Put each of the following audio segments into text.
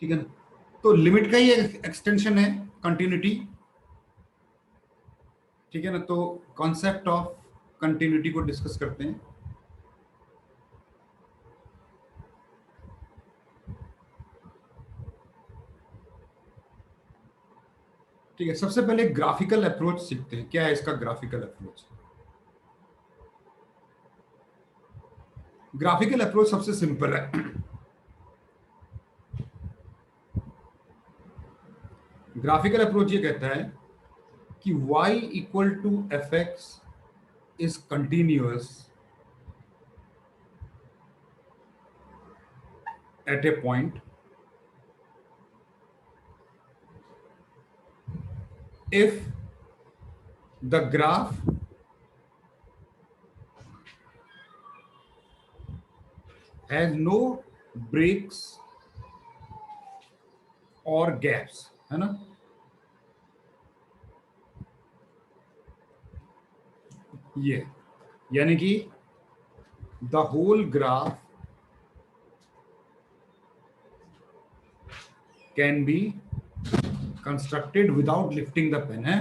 ठीक है ना। तो लिमिट का ही एक्सटेंशन है कंटिन्यूटी, ठीक है ना। तो कॉन्सेप्ट ऑफ कंटिन्यूटी को डिस्कस करते हैं। ठीक है, सबसे पहले ग्राफिकल अप्रोच सीखते हैं। क्या है इसका ग्राफिकल अप्रोच? ग्राफिकल अप्रोच सबसे सिंपल है। ग्राफिकल अप्रोच ये कहता है कि y equal to f x is continuous at a point if the graph has no breaks or gaps, है ना। ये यानी कि the whole graph can be constructed without lifting the pen, है।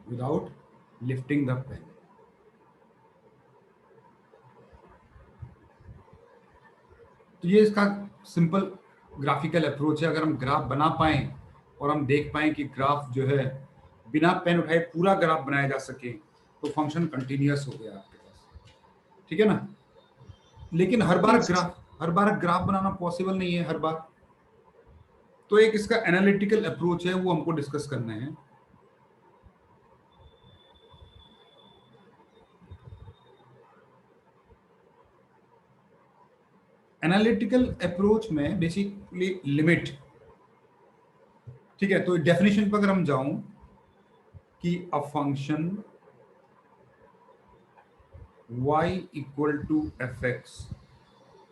Without lifting the pen. तो ये इसका simple graphical approach है। अगर हम ग्राफ बना पाए और हम देख पाए कि ग्राफ जो है बिना पेन उठाए पूरा ग्राफ बनाया जा सके, तो फंक्शन कंटिन्यूअस हो गया आपके पास, ठीक है ना। लेकिन हर बार ग्राफ बनाना पॉसिबल नहीं है, हर बार। तो एक इसका एनालिटिकल अप्रोच है, वो हमको डिस्कस करना है। एनालिटिकल अप्रोच में बेसिकली लिमिट, ठीक है। तो डेफिनेशन पर अगर हम जाऊं कि a function y equal to f x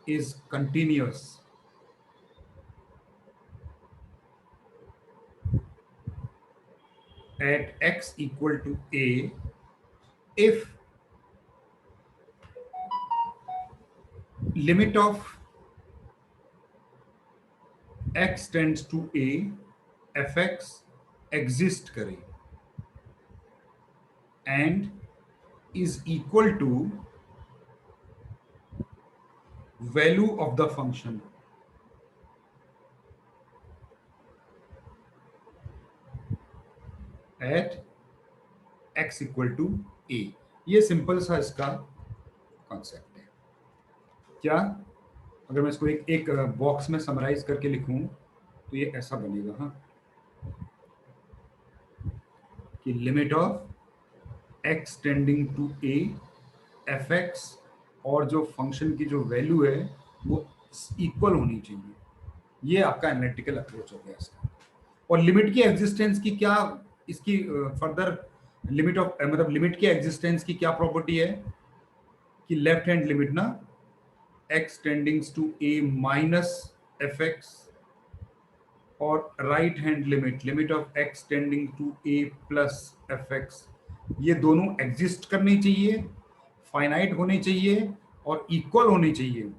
is continuous at x equal to a if limit of x tends to a fx exist करे and is equal to value of the function at x equal to a। ये simple सा इसका concept है। क्या, अगर मैं इसको एक एक बॉक्स में समराइज करके लिखूं तो ये ऐसा बनेगा, हाँ, कि limit of x tending to a f x और जो फंक्शन की जो वैल्यू है वो इक्वल होनी चाहिए। ये आपका एनालिटिकल अप्रोच हो गया इसका। और लिमिट की एग्जिस्टेंस की क्या, इसकी फर्दर लिमिट ऑफ मतलब लिमिट की एग्जिस्टेंस की क्या प्रॉपर्टी है कि लेफ्ट हैंड लिमिट ना x tendings to a minus f x और right hand limit limit of x tending to a plus f x, ये दोनों एग्जिस्ट करनी चाहिए, फाइनाइट होनी चाहिए और इक्वल होनी चाहिए।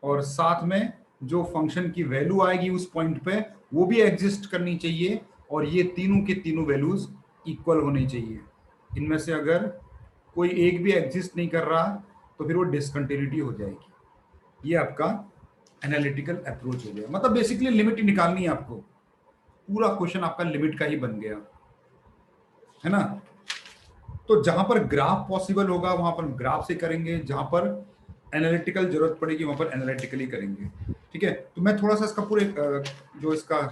और साथ में जो फंक्शन की वैल्यू आएगी उस पॉइंट पे वो भी एग्जिस्ट करनी चाहिए और ये तीनों के तीनों वैल्यूज इक्वल होनी चाहिए। इनमें से अगर कोई एक भी एग्जिस्ट नहीं कर रहा तो फिर वो डिसकंटिन्यूटी हो जाएगी। ये आपका एनालिटिकल अप्रोच हो गया। मतलब बेसिकली लिमिट ही निकालनी है आपको, पूरा क्वेश्चन आपका लिमिट का ही बन गया, है ना। तो जहां पर ग्राफ पॉसिबल होगा वहां पर ग्राफ से करेंगे, जहां पर एनालिटिकल जरूरत पड़ेगी वहां पर एनालिटिकली करेंगे, ठीक है। तो मैं थोड़ा सा इसका पूरे जो इसका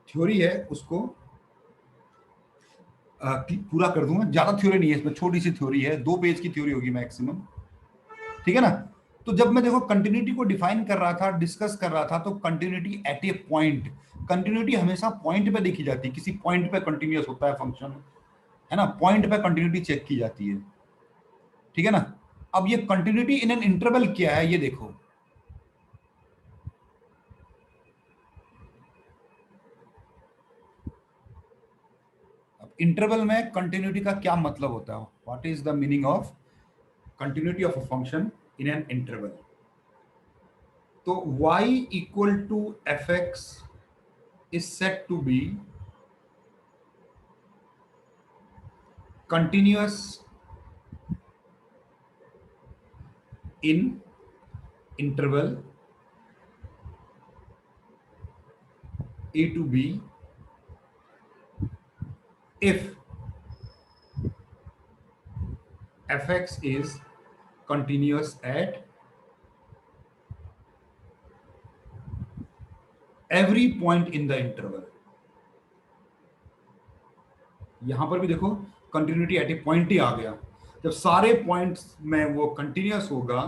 थ्योरी है उसको पूरा कर दूंगा। ज्यादा थ्योरी नहीं है इसमें, छोटी सी थ्योरी है, 2 पेज की थ्योरी होगी मैक्सिमम, ठीक है ना। तो जब मैं देखो कंटिन्यूटी को डिफाइन कर रहा था, डिस्कस कर रहा था, तो continuity at a point, continuity हमेशा पॉइंट पे देखी जाती है। किसी पॉइंट पे कंटिन्यूअस होता है फंक्शन, है ना, पॉइंट पे कंटिन्यूटी चेक की जाती है, ठीक है ना। अब ये कंटिन्यूटी इन एन इंटरवल क्या है ये देखो। अब इंटरवल में कंटिन्यूटी का क्या मतलब होता है? What is the meaning of continuity of a function in an interval? तो y equal to f x is set to be continuous in interval a to b if fx is continuous at every point in the interval. यहां पर भी देखो continuity at a point ही आ गया। जब सारे points में वो कंटिन्यूअस होगा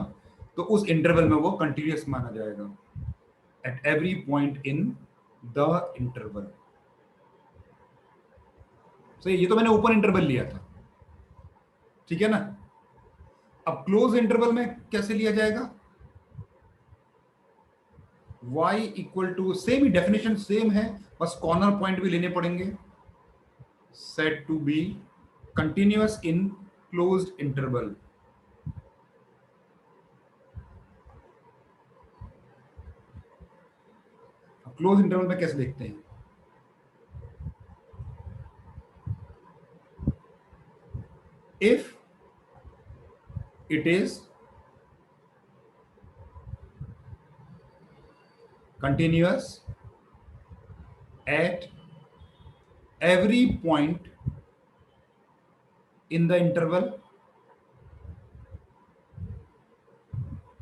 तो उस इंटरवल में वो कंटिन्यूअस माना जाएगा at every point in the interval. तो ये तो मैंने ओपन इंटरवल लिया था, ठीक है ना। अब क्लोज इंटरवल में कैसे लिया जाएगा? y इक्वल टू सेम ही डेफिनेशन सेम है, बस कॉर्नर पॉइंट भी लेने पड़ेंगे। Set to be continuous in closed interval. Close interval में कैसे देखते हैं? If it is continuous at every point in the interval,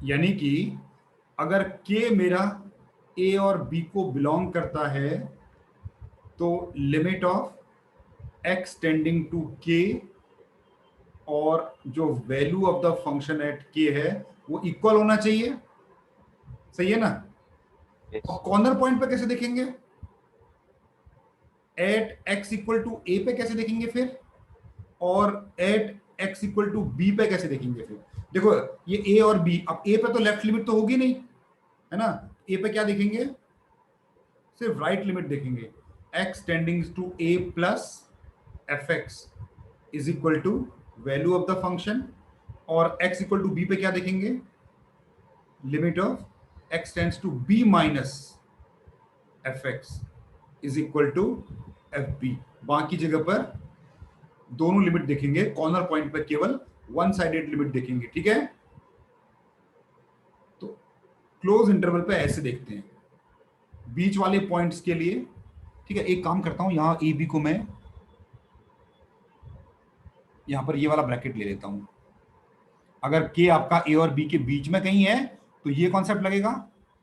यानी कि अगर k मेरा a और b को बिलोंग करता है तो limit of x tending to k और जो value of the function at k है वो इक्वल होना चाहिए, सही है ना। yes, और कॉर्नर पॉइंट पे कैसे देखेंगे? At x equal to a पे कैसे देखेंगे फिर, और at x equal to b पे कैसे देखेंगे फिर? देखो ये a और b, अब a पे तो लेफ्ट लिमिट तो होगी नहीं, है ना। a पे क्या देखेंगे? सिर्फ राइट लिमिट देखेंगे। x tending to a plus f x is equal to value of the function, और x इक्वल टू b पे क्या देखेंगे? Limit of x tends to b minus f x is equal to f b. बाकी जगह पर दोनों limit देखेंगे, corner point पर केवल वन साइडेड लिमिट देखेंगे, ठीक है। तो क्लोज इंटरवल पे ऐसे देखते हैं बीच वाले पॉइंट्स के लिए, ठीक है। एक काम करता हूं, यहां ए बी को मैं यहां पर ये वाला ब्रैकेट ले लेता हूं। अगर के आपका ए और बी के बीच में कहीं है तो ये कॉन्सेप्ट लगेगा,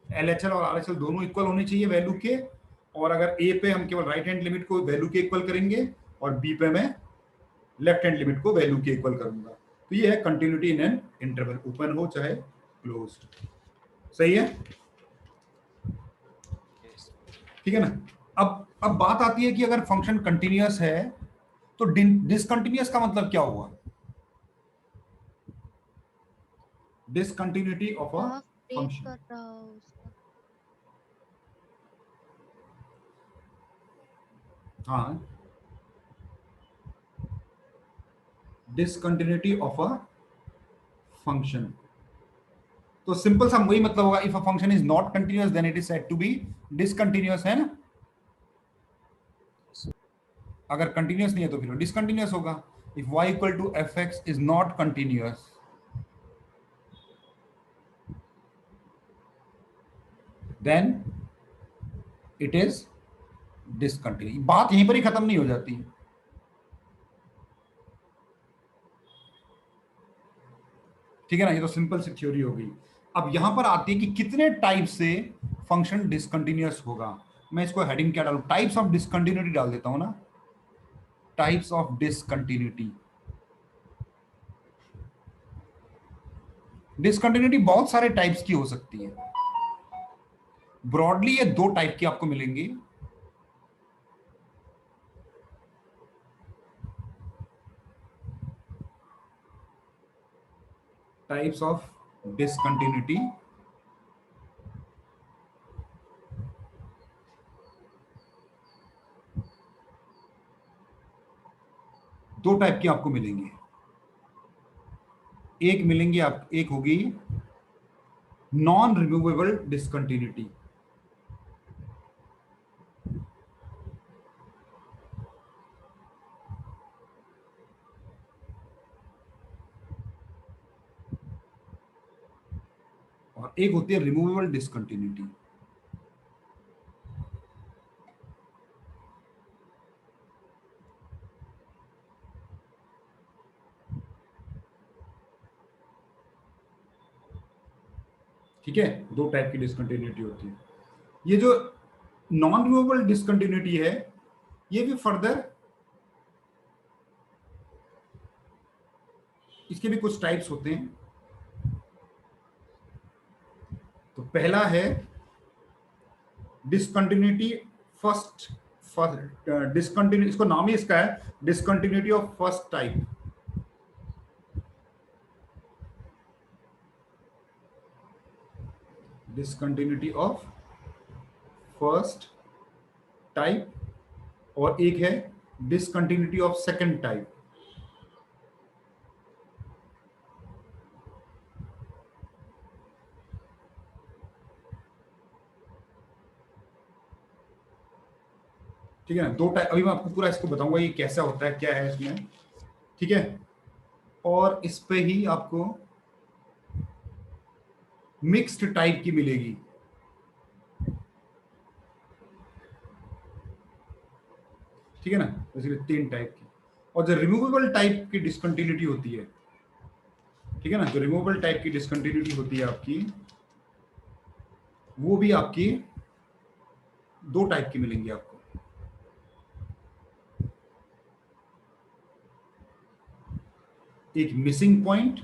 एल एच एल और आर एच एल दोनों इक्वल होने चाहिए वैल्यू के। और अगर ए पे हम केवल राइट हैंड लिमिट को वैल्यू के इक्वल करेंगे और बी पे मैं लेफ्ट हैंड लिमिट को वैल्यू के इक्वल करूंगा। तो ये है continuity in an interval, open हो चाहे क्लोज्ड, सही है, yes. ठीक है ना। अब बात आती है कि अगर फंक्शन कंटिन्यूअस है तो डिसकंटिन्यूअस का मतलब क्या हुआ? Discontinuity of a graph break function. कर रहा हो उसका। हाँ, डिसकंटिन्यूटी ऑफ अ फंक्शन, तो सिंपल सा वही मतलब होगा, if a function is not continuous then it is said to be discontinuous, है ना। अगर कंटिन्यूअस नहीं है तो फिर डिसकंटिन्यूअस होगा। If y equal to f x is not continuous then it is discontinuous. बात यहीं पर ही खत्म नहीं हो जाती, ठीक है ना। ये तो सिंपल सी थ्योरी हो गई। अब यहां पर आती है कि कितने टाइप से फंक्शन डिसकंटिन्यूअस होगा। मैं इसको हेडिंग क्या डालूं? टाइप्स ऑफ डिसकंटिन्यूटी डाल देता हूं ना, टाइप्स ऑफ डिसकंटिन्यूटी। डिसकंटिन्यूटी बहुत सारे टाइप्स की हो सकती है, ब्रॉडली ये दो टाइप की आपको मिलेंगी। टाइप्स ऑफ डिसकंटिन्यूटी, दो टाइप की आपको मिलेंगे। एक मिलेंगे आप, एक होगी नॉन रिमूवेबल डिसकंटिन्यूटी। और एक होती है रिमूवेबल डिसकंटिन्यूटी। ठीक है, दो टाइप की डिसकंटिन्यूटी होती है। ये जो नॉन रिमूवेबल डिसकंटिन्यूटी है, ये भी फर्दर इसके भी कुछ टाइप्स होते हैं। तो पहला है डिसकंटिन्यूटी फर्स्ट, डिसकंटिन्यू, इसको नाम ही इसका है discontinuity of first type. Discontinuity of first type. और एक है डिसकंटिन्यूटी ऑफ सेकंड टाइप। ठीक है ना, दो टाइप। अभी मैं आपको पूरा इसको बताऊंगा ये कैसा होता है, क्या है इसमें। ठीक है, और इस पे ही आपको मिक्स्ड टाइप की मिलेगी। ठीक है ना, बेसिकली तीन टाइप की। और जो रिमूवेबल टाइप की डिसकंटिन्यूटी होती है, ठीक है ना, जो रिमूवेबल टाइप की डिसकंटिन्यूटी होती है आपकी, वो भी आपकी दो टाइप की मिलेंगी आपको। एक मिसिंग पॉइंट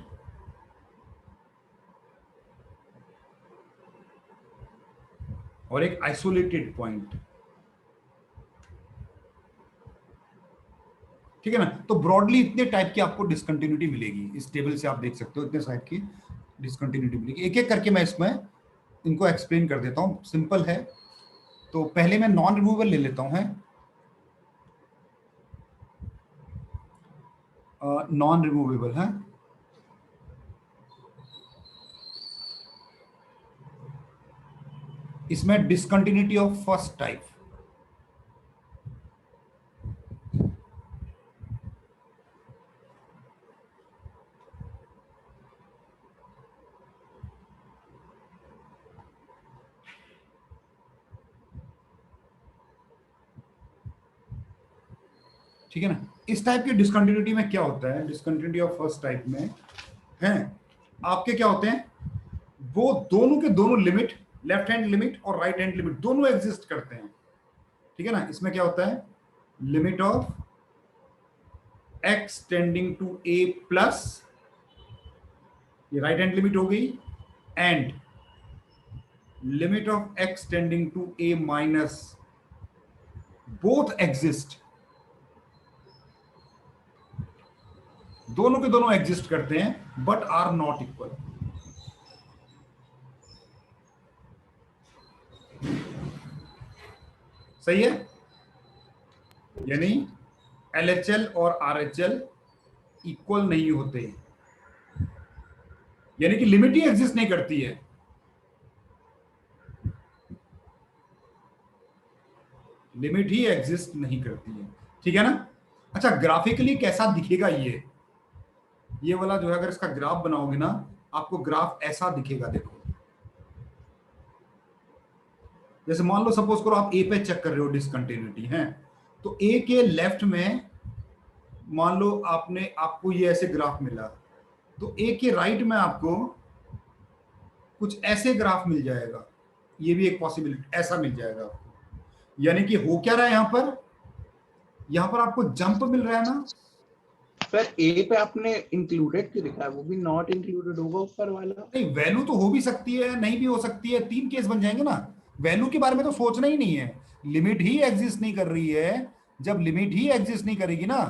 और एक आइसोलेटेड पॉइंट। ठीक है ना, तो ब्रॉडली इतने टाइप की आपको डिसकंटिन्यूटी मिलेगी। इस टेबल से आप देख सकते हो इतने टाइप की डिसकंटिन्यूटी मिलेगी। एक एक करके मैं इसमें इनको एक्सप्लेन कर देता हूं, सिंपल है। तो पहले मैं नॉन रिमूवेबल ले लेता हूं, है नॉन रिमूवेबल है। इसमें डिसकंटिन्यूटी ऑफ फर्स्ट टाइप। ठीक है ना, इस टाइप की डिसकंटिन्यूटी में क्या होता है, डिसकंटिन्यूटी ऑफ फर्स्ट टाइप में है आपके क्या होते हैं, वो दोनों के दोनों लिमिट, लेफ्ट हैंड लिमिट और राइट हैंड लिमिट दोनों एग्जिस्ट करते हैं। ठीक है ना, इसमें क्या होता है, limit of x tending to a plus, ये राइट हैंड लिमिट हो गई, and limit of x tending to a minus, both exist, दोनों के दोनों एग्जिस्ट करते हैं बट आर नॉट इक्वल। सही है, यानी एलएचएल और आरएचएल इक्वल नहीं होते, यानी कि लिमिट ही एग्जिस्ट नहीं करती है। लिमिट ही एग्जिस्ट नहीं करती है। ठीक है ना। अच्छा, ग्राफिकली कैसा दिखेगा ये वाला जो है, अगर इसका ग्राफ बनाओगे ना, आपको ग्राफ ऐसा दिखेगा। देखो, जैसे मान लो सपोज करो आप ए पे चेक कर रहे हो डिसकंटिन्यूटी है, तो ए के लेफ्ट में मान लो आपको ये ऐसे ग्राफ मिला, तो ए के राइट में आपको कुछ ऐसे ग्राफ मिल जाएगा। ये भी एक पॉसिबिलिटी, ऐसा मिल जाएगा आपको। यानी कि हो क्या रहा है यहां पर आपको जंप मिल रहा है ना। सर ए पे आपने इंक्लूडेड क्यों लिखा है, वो भी नॉट इंक्लूडेड होगा ऊपर वाला। नहीं, वैल्यू तो हो भी सकती है, नहीं भी हो सकती है, तीन केस बन जाएंगे ना। वैल्यू के बारे में तो सोचना ही नहीं है, लिमिट ही एग्जिस्ट नहीं कर रही है। जब लिमिट ही एग्जिस्ट नहीं करेगी ना,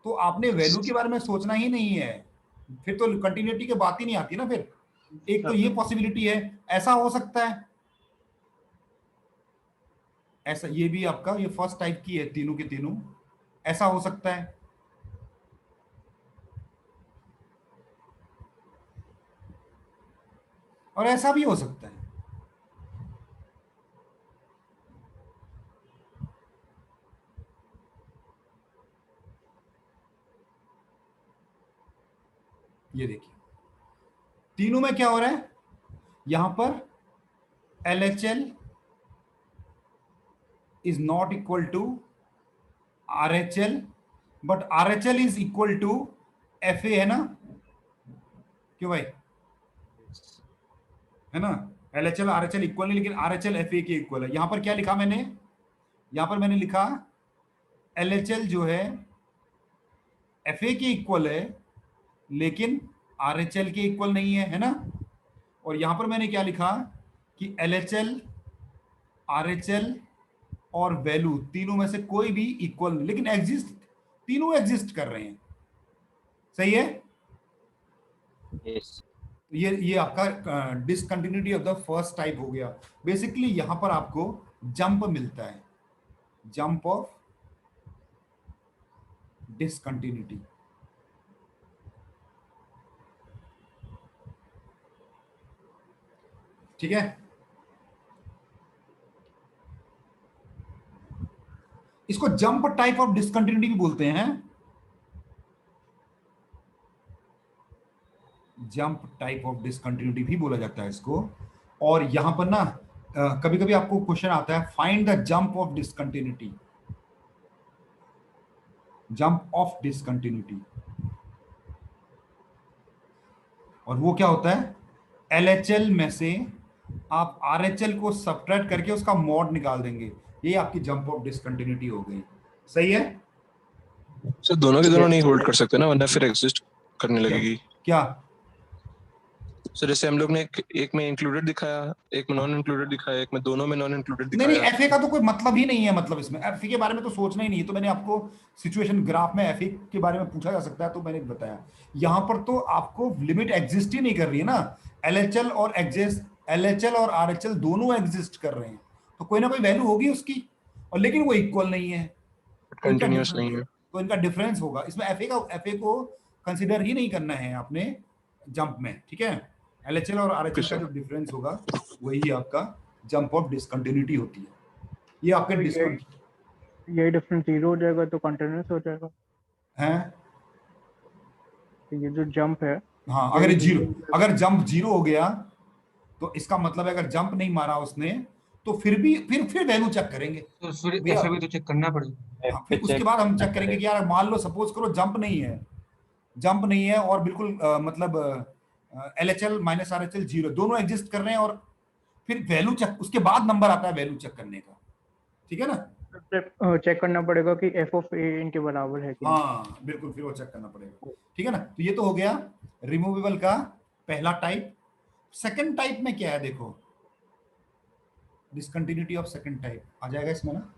तो आपने वैल्यू के बारे में सोचना ही नहीं है, फिर तो कंटिन्यूटी की बात ही नहीं आती ना फिर। एक तो ये पॉसिबिलिटी है, ऐसा हो सकता है, ऐसा, ये भी आपका ये फर्स्ट टाइप की है, तीनों के तीनों ऐसा हो सकता है। और ऐसा भी हो सकता है। ये देखिए तीनों में क्या हो रहा है, यहां पर LHL is not equal to RHL, but RHL is equal to FA, है ना? क्यों भाई, है ना? LHL RHL इक्वल नहीं, लेकिन RHL FA के इक्वल है। यहां पर क्या लिखा मैंने, यहां पर मैंने लिखा LHL जो है FA के इक्वल है, लेकिन RHL के इक्वल नहीं है, है ना? और यहां पर मैंने क्या लिखा कि LHL RHL और वैल्यू तीनों में से कोई भी इक्वल नहीं, लेकिन एग्जिस्ट, तीनों एग्जिस्ट कर रहे हैं। सही है? यस। ये आपका discontinuity of the first type हो गया। बेसिकली यहां पर आपको जंप मिलता है, जंप ऑफ डिसकंटिन्यूटी। ठीक है, इसको जंप टाइप ऑफ डिसकंटिन्यूटी भी बोलते हैं, जंप टाइप ऑफ डिसकंटिन्यूटी भी बोला जाता है इसको। और यहां पर ना कभी कभी आपको क्वेश्चन आता है, find the jump of discontinuity, jump of discontinuity. और वो क्या होता है, LHL में से आप RHL को सब्ट्रैक्ट करके उसका मॉड निकाल देंगे, ये आपकी जंप ऑफ डिसकंटिन्यूटी हो गई। सही है? सर दोनों के दोनों नहीं होल्ड कर सकते ना, वरना फिर एग्जिस्ट करने क्या लगेगी। क्या? सर जैसे हम लोग ने एक में इंक्लूडेड दिखाया, एक में नॉन इंक्लूडेड दिखाया, एक में दोनों में नॉन इंक्लूडेड नहीं दिखाया। FA का तो कोई मतलब ही नहीं है, मतलब इसमें FA के बारे में तो सोचना ही नहीं है। तो मैंने आपको सिचुएशन ग्राफ में FA के बारे में पूछा जा सकता है, तो मैंने बताया। यहां पर तो आपको लिमिट एग्जिस्ट ही नहीं कर रही है ना, LHL और LHL और RHL दोनों एग्जिस्ट कर रहे हैं, तो कोई ना कोई वैल्यू होगी उसकी, और लेकिन वो इक्वल नहीं है, तो इनका कंटिन्यूअस नहीं है। तो इनका डिफरेंस होगा। इसमें FA को कंसिडर ही नहीं करना है आपने जंप में। ठीक है, LHL और RHL का जो डिफरेंस होगा वही आपका जंप ऑफ डिसकंटिन्यूटी होती है। ये आपके तो ये डिफरेंस 0 हो जाएगा तो कंटिन्यूस हो जाएगा। हैं? तो ये जो जंप है, हाँ, अगर जंप 0 हो गया तो इसका मतलब है अगर जंप नहीं मारा उसने तो फिर वैल्यू चेक करेंगे तो फिर भैया। FA भी तो चेक करना पड़ेगा। हाँ, फिर उसके बाद हम चेक करेंगे कि यार मान लो सपोज करो जंप नहीं है और बिल्कुल मतलब LHL माइनस RHL 0 दोनों एग्जिस्ट कर रहे हैं, और फिर वैल्यू चेक, उसके बाद नंबर आता है वैल्यू चेक करने का। ठीक है ना? चेक करना पड़ेगा कि f ऑफ a इनके बराबर है कि हाँ बिल्कुल, फिर वो चेक करना पड़ेगा। ठीक है ना? तो ये तो हो गया रिमूवेबल का पहला टाइप। सेकंड टाइप में क्या है, देखो डिसकंटिन्यूटी ऑफ सेकंड टाइप आ जाएगा इसमें ना।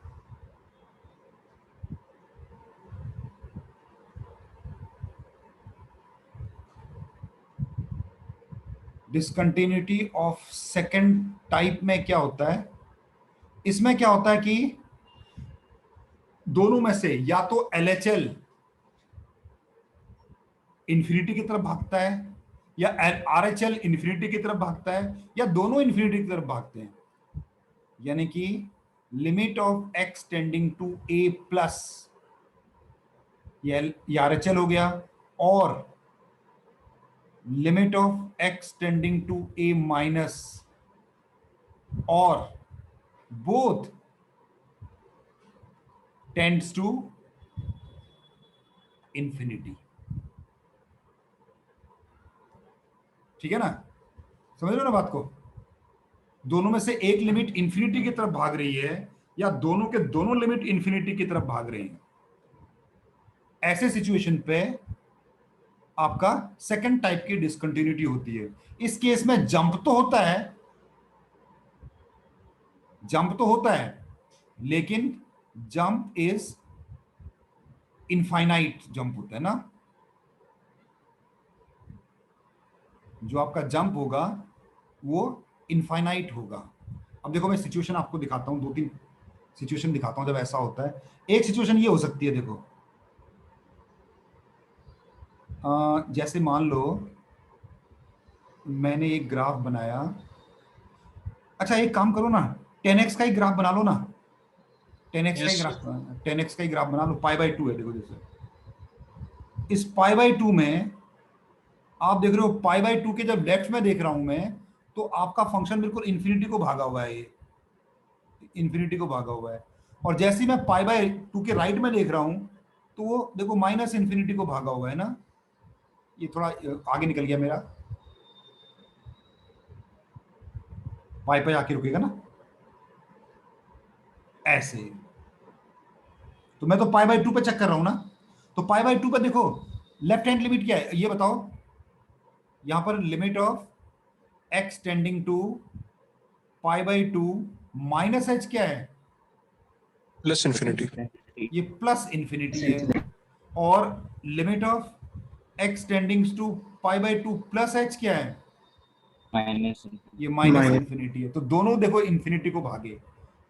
डिसकंटिन्यूटी ऑफ सेकंड टाइप में क्या होता है, इसमें क्या होता है कि दोनों में से या तो LHL इंफिनिटी की तरफ भागता है, या RHL इंफिनिटी की तरफ भागता है, या दोनों इंफिनिटी की तरफ भागते हैं। यानी कि limit of x tending to a plus, ये RHL हो गया, और limit of x tending to a minus, और बोथ टेंड्स टू इंफिनिटी। ठीक है ना? समझ लो ना बात को, दोनों में से एक लिमिट इंफिनिटी की तरफ भाग रही है, या दोनों के दोनों लिमिट इंफिनिटी की तरफ भाग रहे हैं। ऐसे सिचुएशन पे आपका सेकंड टाइप की डिसकंटिन्यूटी होती है। इस केस में जंप तो होता है, लेकिन जंप इज इनफाइनाइट जंप होता है ना। जो आपका जंप होगा वो इनफाइनाइट होगा। अब देखो मैं सिचुएशन आपको दिखाता हूं, 2-3 सिचुएशन दिखाता हूं जब ऐसा होता है। एक सिचुएशन ये हो सकती है, देखो जैसे मान लो मैंने एक ग्राफ बनाया। अच्छा एक काम करो ना, 10x का ही ग्राफ बना लो ना, 10x का ही Yes, ग्राफ, 10x का ही ग्राफ बना लो। π/2 है, देखो जैसे इस π/2 में आप देख रहे हो, π/2 के जब लेफ्ट में देख रहा हूं मैं, तो आपका फंक्शन बिल्कुल इन्फिनिटी को भागा हुआ है, ये इन्फिनिटी को भागा हुआ है। और जैसे ही मैं π/2 के राइट में देख रहा हूं, तो वो देखो माइनस इन्फिनिटी को भागा हुआ है ना। ये थोड़ा आगे निकल गया मेरा, पाई पे आके रुकेगा ना ऐसे। तो मैं तो π/2 पे चेक कर रहा हूं ना, तो π/2 पे देखो लेफ्ट हैंड लिमिट क्या है ये बताओ। यहां पर limit of x tending to π/2 minus h क्या है, प्लस इन्फिनिटी। ये प्लस इन्फिनिटी है। और limit of x tending to π/2 plus h क्या है, माइनस ये माइनस Minus. इन्फिनिटी है। तो दोनों देखो इन्फिनिटी को भागे,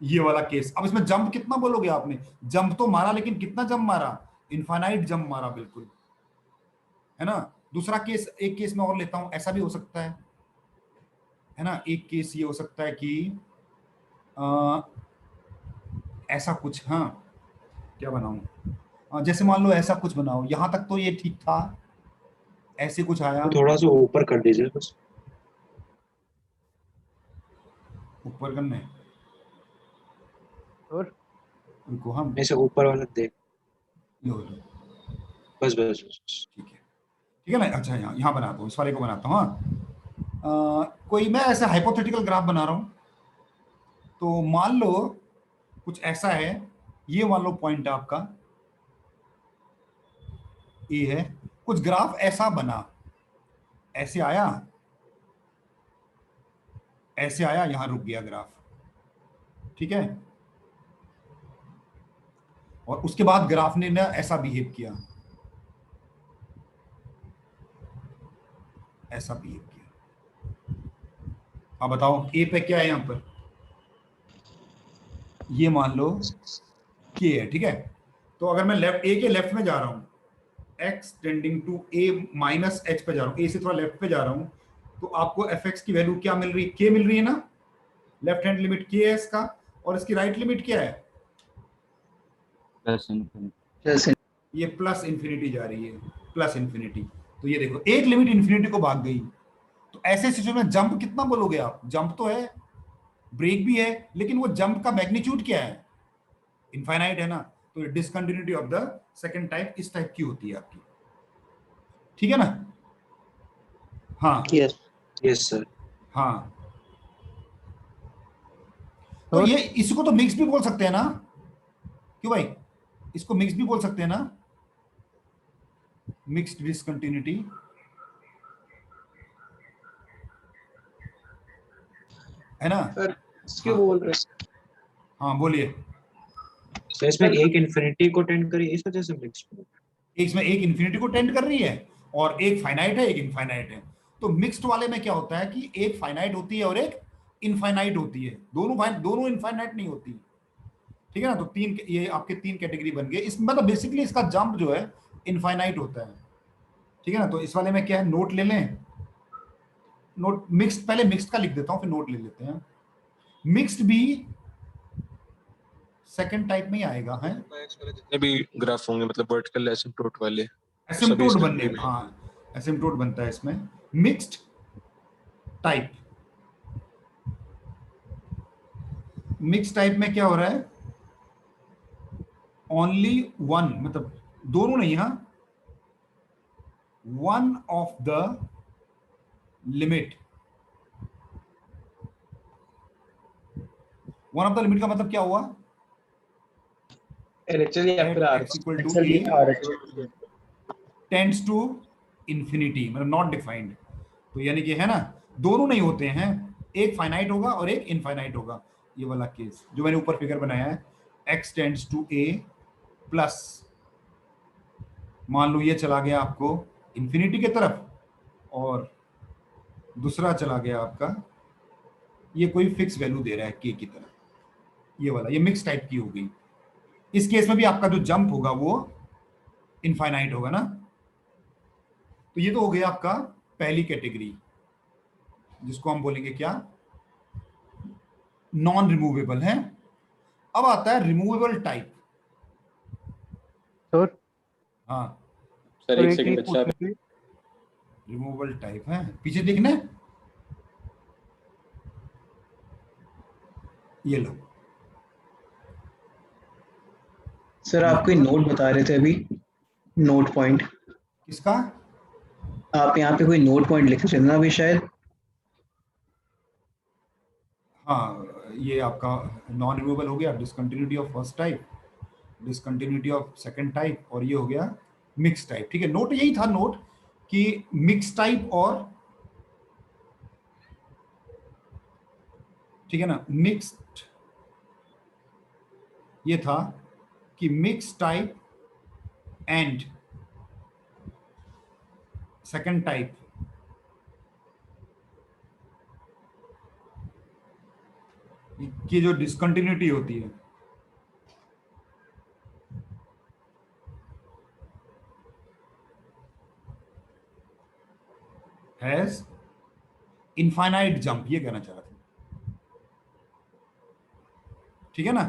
ये वाला केस। अब इसमें जंप कितना बोलोगे आपने, जंप तो मारा, लेकिन कितना जंप मारा, इनफाइनाइट जंप मारा बिल्कुल, है ना। दूसरा केस, एक केस में और लेता हूं, ऐसा भी हो सकता है ना। एक केस ये हो सकता है कि ऐसा कुछ, हाँ क्या बनाऊं, जैसे मान लो ऐसा कुछ बनाओ, यहां तक तो ये ठीक था, ऐसे कुछ आया, थोड़ा सा ऊपर कर दीजिए बस। ऊपर करने, और उनको हम ऐसे ऊपर वाला देख, ये हो जाए। बस बस बस। ठीक है ना। अच्छा यहाँ यहाँ बनाता हूँ, इस वाले को बनाता हूँ। हाँ कोई मैं ऐसा हाइपोथेटिकल ग्राफ बना रहा हूँ, तो मान लो कुछ ऐसा है, ये मान लो पॉइंट आपका ए है, कुछ ग्राफ ऐसा बना, ऐसे आया, ऐसे आया, यहां रुक गया ग्राफ, ठीक है। और उसके बाद ग्राफ ने ना ऐसा बिहेव किया, ऐसा बिहेव किया। अब बताओ ए पे क्या है, यहां पर ये मान लो के है, ठीक है। तो अगर मैं लेफ्ट, ए के लेफ्ट में जा रहा हूं, x tending to a minus h पे जा रहा हूं, a से थोड़ा लेफ्ट पे जा रहा हूं, तो आपको fx की वैल्यू क्या मिल रही है, k मिल रही है ना। लेफ्ट हैंड लिमिट k है इसका, और इसकी राइट लिमिट क्या है, प्लस इन्फिनिटी। जैसे ये प्लस इन्फिनिटी जा रही है, प्लस इन्फिनिटी। तो ये देखो एक लिमिट इन्फिनिटी को भाग गई। तो ऐसे सिचुएशन में जंप कितना बोलोगे आप, जंप तो है, ब्रेक भी है, लेकिन वो जंप का मैग्नीट्यूड क्या है, इनफाइनाइट है ना। तो discontinuity of the second type इस टाइप की होती है आपकी, ठीक है ना। हाँ यस यस सर। हाँ, तो ये इसको तो मिक्स भी बोल सकते हैं ना, क्यों भाई, इसको मिक्स भी बोल सकते हैं ना, मिक्स्ड डिसकंटिन्यूटी, है ना। सर इसके बोल रहे हैं। हाँ बोलिए। सर इसमें एक इन्फिनिटी को टेंड करी इस वजह से मिक्स। इसमें एक इन्फिनिटी को टेंड कर रही है, और एक फाइनाइट है, एक इनफाइनाइट है। तो मिक्स्ड वाले में क्या होता है कि एक फाइनाइट होती है और एक इनफाइनाइट होती है, दोनों इनफाइनाइट नहीं होती, ठीक है ना। तो तीन, ये आपके तीन कैटेगरी बन गए। इसमें मतलब बेसिकली इसका जंप जो है इनफाइनाइट होता है, ठीक है ना। तो इस वाले में क्या है, नोट ले लें, नोट मिक्स्ड, पहले मिक्स्ड का लिख देता हूं, फिर नोट ले लेते हैं। मिक्स्ड भी सेकंड टाइप में ही आएगा, है जितने भी ग्राफ होंगे मतलब वर्टिकल एसिम्प्टोट वाले, एसिम्प्टोट बनने, हाँ एसिम्प्टोट बनता है इसमें। मिक्स्ड टाइप, मिक्स टाइप में क्या हो रहा है, ओनली वन, मतलब दोनों नहीं, हाँ one of the limit. One of the limit का मतलब क्या हुआ, LHS या फिर R x equal to a tends to infinity, मतलब नॉट डिफाइंड। तो यानी कि है ना, दोनों नहीं होते हैं, एक फाइनाइट होगा और एक इनफाइनाइट होगा। ये वाला केस जो मैंने ऊपर फिगर बनाया है, x tends to a plus, मान लो ये चला गया आपको इंफिनिटी की तरफ, और दूसरा चला गया आपका, ये कोई फिक्स वैल्यू दे रहा है k की तरफ, ये वाला, ये मिक्स टाइप की हो गई। इस केस में भी आपका जो जंप होगा वो इनफाइनाइट होगा ना। तो ये तो हो गया आपका पहली कैटेगरी, जिसको हम बोलेंगे क्या, नॉन रिमूवेबल है। अब आता है रिमूवेबल टाइप। सर हाँ, सर तो एक एक सेकंड चीज बच्चा पूछनी थी। रिमूवेबल टाइप है, पीछे देखना है, ये लो। सर आप कोई नोट बता रहे थे अभी, नोट पॉइंट, किसका? आप यहाँ पे कोई नोट पॉइंट लिखे थे ना अभी शायद। हाँ, ये आपका नॉन रिमूवेबल हो गया, discontinuity of first type, discontinuity of second type, और ये हो गया मिक्स टाइप। ठीक है, नोट यही था, नोट कि मिक्स टाइप और, ठीक है ना, मिक्स्ड, ये था कि mix type and second type की जो डिसकंटिन्यूटी होती है, हैज इनफाइनाइट जंप, ये कहना चाह रहा था। ठीक है ना,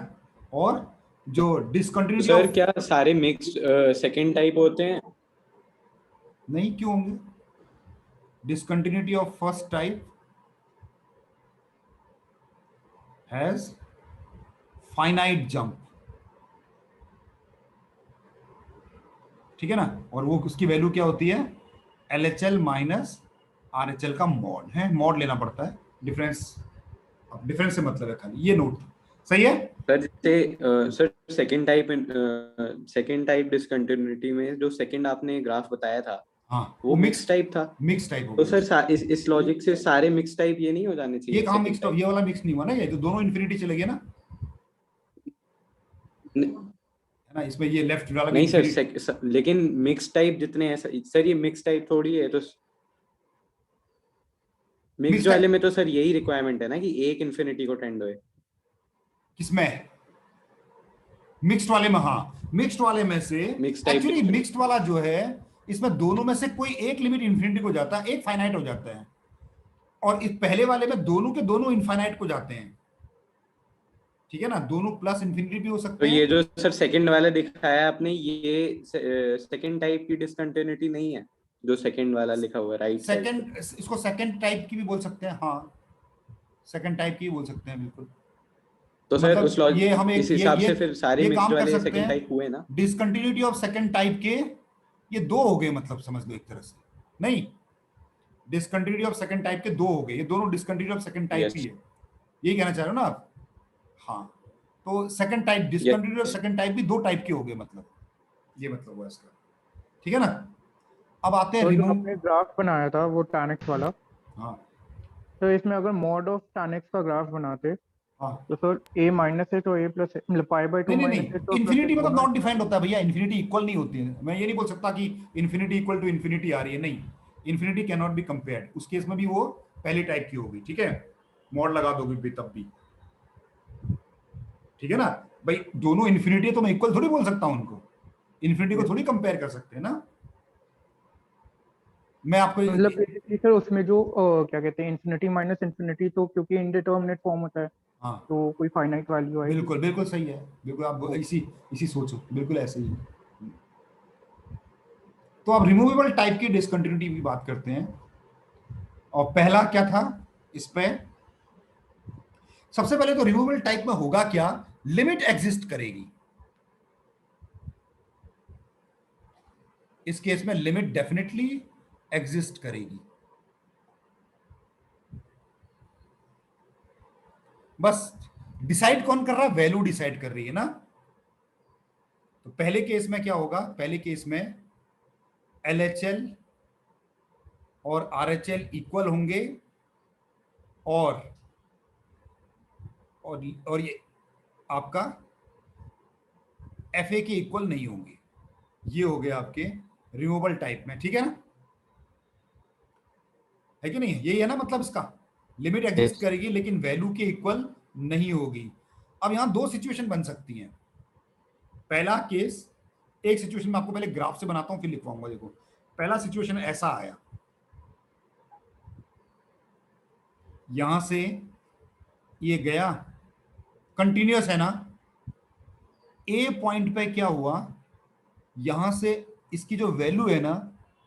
और जो डिसकंटिन्यूटी सर ऑफ, क्या सारे मिक्स्ड सेकंड टाइप होते हैं? नहीं क्यों होंगे, discontinuity of first type has finite jump. ठीक है ना, और वो उसकी वैल्यू क्या होती है, LHL माइनस RHL का मॉड है, मॉड लेना पड़ता है, डिफरेंस, अब डिफरेंस से मतलब है खाली, ये नोट सही है। सर जैसे सर सेकंड टाइप डिसकंटिन्यूटी में जो सेकंड आपने ग्राफ बताया था हाँ, वो मिक्स टाइप था। मिक्स टाइप हो तो गया। सर इस लॉजिक से सारे मिक्स टाइप ये नहीं हो जाने ये चाहिए कहाँ second मिक्स, type? ये वाला मिक्स नहीं हुआ ना, ये तो दोनों इन्फिनिटी चले गए ना, न- है ना, इसमें ये लेफ्ट वाला भी नहीं सर infinity- लेकिन मिक्स टाइप जितने हैं सर ये मिक्स टाइप थोड़ी है। तो मिक्स मिक्स वाले टाइप में तो सर यही रिक्वायरमेंट है ना कि एक इन्फिनिटी को टेंड होए। किसमें, मिक्स्ड वाले में, हाँ मिक्स्ड वाले में से, मिक्स टाइप एक्चुअली मिक्स्ड वाला जो है, इसमें दोनों में से कोई एक लिमिट इन्फिनिटी को जाता है, एक फाइनाइट हो जाता है, और इस पहले वाले में दोनों के दोनों इनफाइनाइट को जाते हैं। ठीक है ना, दोनों प्लस इन्फिनिटी भी हो तो सकते ये हैं। जो सर सेकंड वाला दिखाया आपने ये सेकंड टाइप की डिसकंटिन्यूटी नहीं है जो सेकंड वाला लिखा हुआ है राइट साइड पे। सेकंड, इसको सेकंड टाइप की भी बोल सकते हैं, हाँ सेकंड टाइप की भी बोल सकते हैं बिल्कुल। तो सर उस मतलब ये हम इस एक हिसाब से फिर सारे ये मिक्स्ड काम कर वाले सकते सेकंड हैं, टाइप हुए ना। डिसकंटिन्यूटी ऑफ सेकंड टाइप के ये दो हो गए, मतलब समझ लो एक तरह से, नहीं, डिसकंटिन्यूटी ऑफ सेकंड टाइप के दो हो गए, ये दोनों discontinuity of second type he yes है, यही कहना चाह रहे हो ना आप। हाँ, तो second type, discontinuity of yes second type भी दो टाइप के हो गए, मतलब ये मतलब हुआ इसका। ठीक है ना, अब आते हैं तो जो रिमूव। आपने ग्राफ बनाया था वो tan x वाला, हाँ तो इसमें अगर मॉड ऑफ tan x का ग्राफ बनाते हाँ, तो सर a माइनस है तो a प्लस है, मतलब पाई बाई टू नहीं नहीं माइनस है नहीं, तो प्लस है, इन्फिनिटी मतलब दोनों नॉट इक्वल डिफाइंड है। होता है भैया, इन्फिनिटी इक्वल नहीं होती है, मैं ये नहीं बोल सकता कि इन्फिनिटी इक्वल टू इन्फिनिटी आ रही है, नहीं, infinity can not be compared, उस केस में भी वो पहले टाइप की होगी। ठीक है, मॉड लगा दोगे भी तब भी, ठीक है ना भाई, दोनों इन्फिनिटी है तो मैं इक्वल थोड़ी बोल सकता हूं उनको, इन्फिनिटी को थोड़ी कंपेयर कर सकते हैं ना। मैं आपको तो मतलब बेसिकली सर उसमें जो क्या कहते हैं इन्फिनिटी माइनस इन्फिनिटी, तो क्योंकि इंडिटरमिनेट फॉर्म होता है हाँ तो कोई फाइनाइट वैल्यू आएगी। बिल्कुल बिल्कुल सही है, बिल्कुल आप तो इसी इसी सोचो, बिल्कुल ऐसे ही है। तो अब रिमूवेबल टाइप की डिसकंटिन्यूटी की बात करते हैं, और पहला क्या था इस पे, सबसे पहले तो रिमूवेबल टाइप में होगा क्या, लिमिट एग्जिस्ट करेगी, इस केस में लिमिट डेफिनेटली एग्जिस्ट करेगी। बस डिसाइड कौन कर रहा है, वैल्यू डिसाइड कर रही है ना। तो पहले केस में क्या होगा, पहले केस में LHL और RHL इक्वल होंगे, और और ये आपका FA के इक्वल नहीं होंगे, ये हो गया आपके रिमूवेबल टाइप में। ठीक है ना, है कि नहीं, यही है ना मतलब इसका, लिमिट एग्जिस्ट यस करेगी लेकिन वैल्यू के इक्वल नहीं होगी। अब यहां दो सिचुएशन बन सकती हैं। पहला केस, एक सिचुएशन में आपको पहले ग्राफ से बनाता हूं फिर लिखवाऊंगा, देखो पहला सिचुएशन ऐसा आया, यहां से ये गया, कंटिन्यूअस है ना। ए पॉइंट पे क्या हुआ, यहां से इसकी जो वैल्यू है ना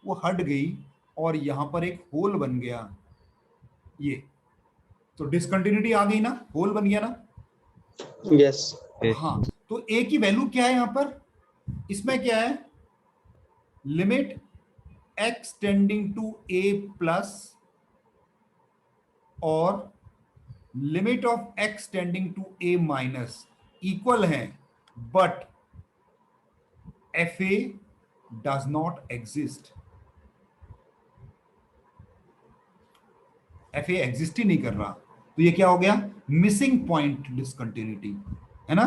वो हट गई और यहां पर एक होल बन गया, ये तो डिसकंटिन्यूटी आ गई ना, होल बन गया ना। यस। हाँ, तो ए की वैल्यू क्या है यहां पर, इसमें क्या है, limit x tending to a plus और limit of x tending to a minus equal है, but fa does not exist. fa exist ही नहीं कर रहा, तो ये क्या हो गया, मिसिंग पॉइंट डिसकंटिन्यूटी है ना,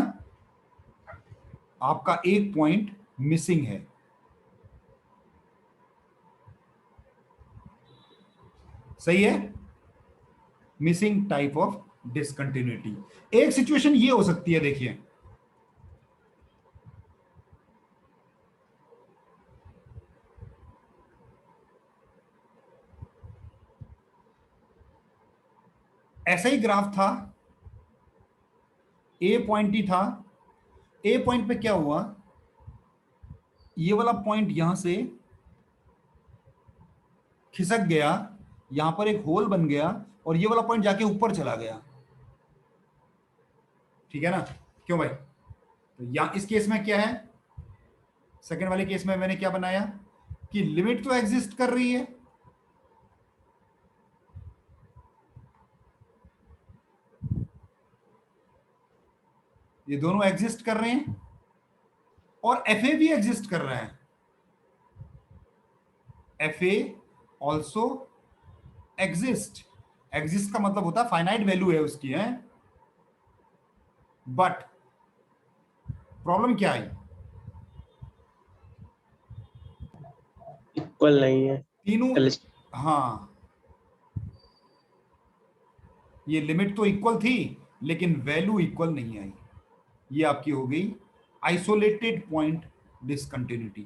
आपका एक पॉइंट मिसिंग है। सही है, मिसिंग टाइप ऑफ डिसकंटिन्यूटी। एक सिचुएशन ये हो सकती है, देखिए ऐसा ही ग्राफ था, ए पॉइंट ही था, ए पॉइंट पे क्या हुआ, ये वाला पॉइंट यहां से खिसक गया, यहां पर एक होल बन गया और ये वाला पॉइंट जाके ऊपर चला गया, ठीक है ना। क्यों भाई, तो यहां इस केस में क्या है, सेकंड वाले केस में मैंने क्या बनाया कि लिमिट तो एग्जिस्ट कर रही है, ये दोनों एग्जिस्ट कर रहे हैं और एफ भी एग्जिस्ट कर रहा है, एफ ऑल्सो एग्जिस्ट। एग्जिस्ट का मतलब होता है फाइनाइट वैल्यू है उसकी, है, बट प्रॉब्लम क्या आई, इक्वल नहीं है तीनों, हाँ ये लिमिट तो इक्वल थी लेकिन वैल्यू इक्वल नहीं आई, ये आपकी हो गई आइसोलेटेड पॉइंट डिसकंटिन्यूटी।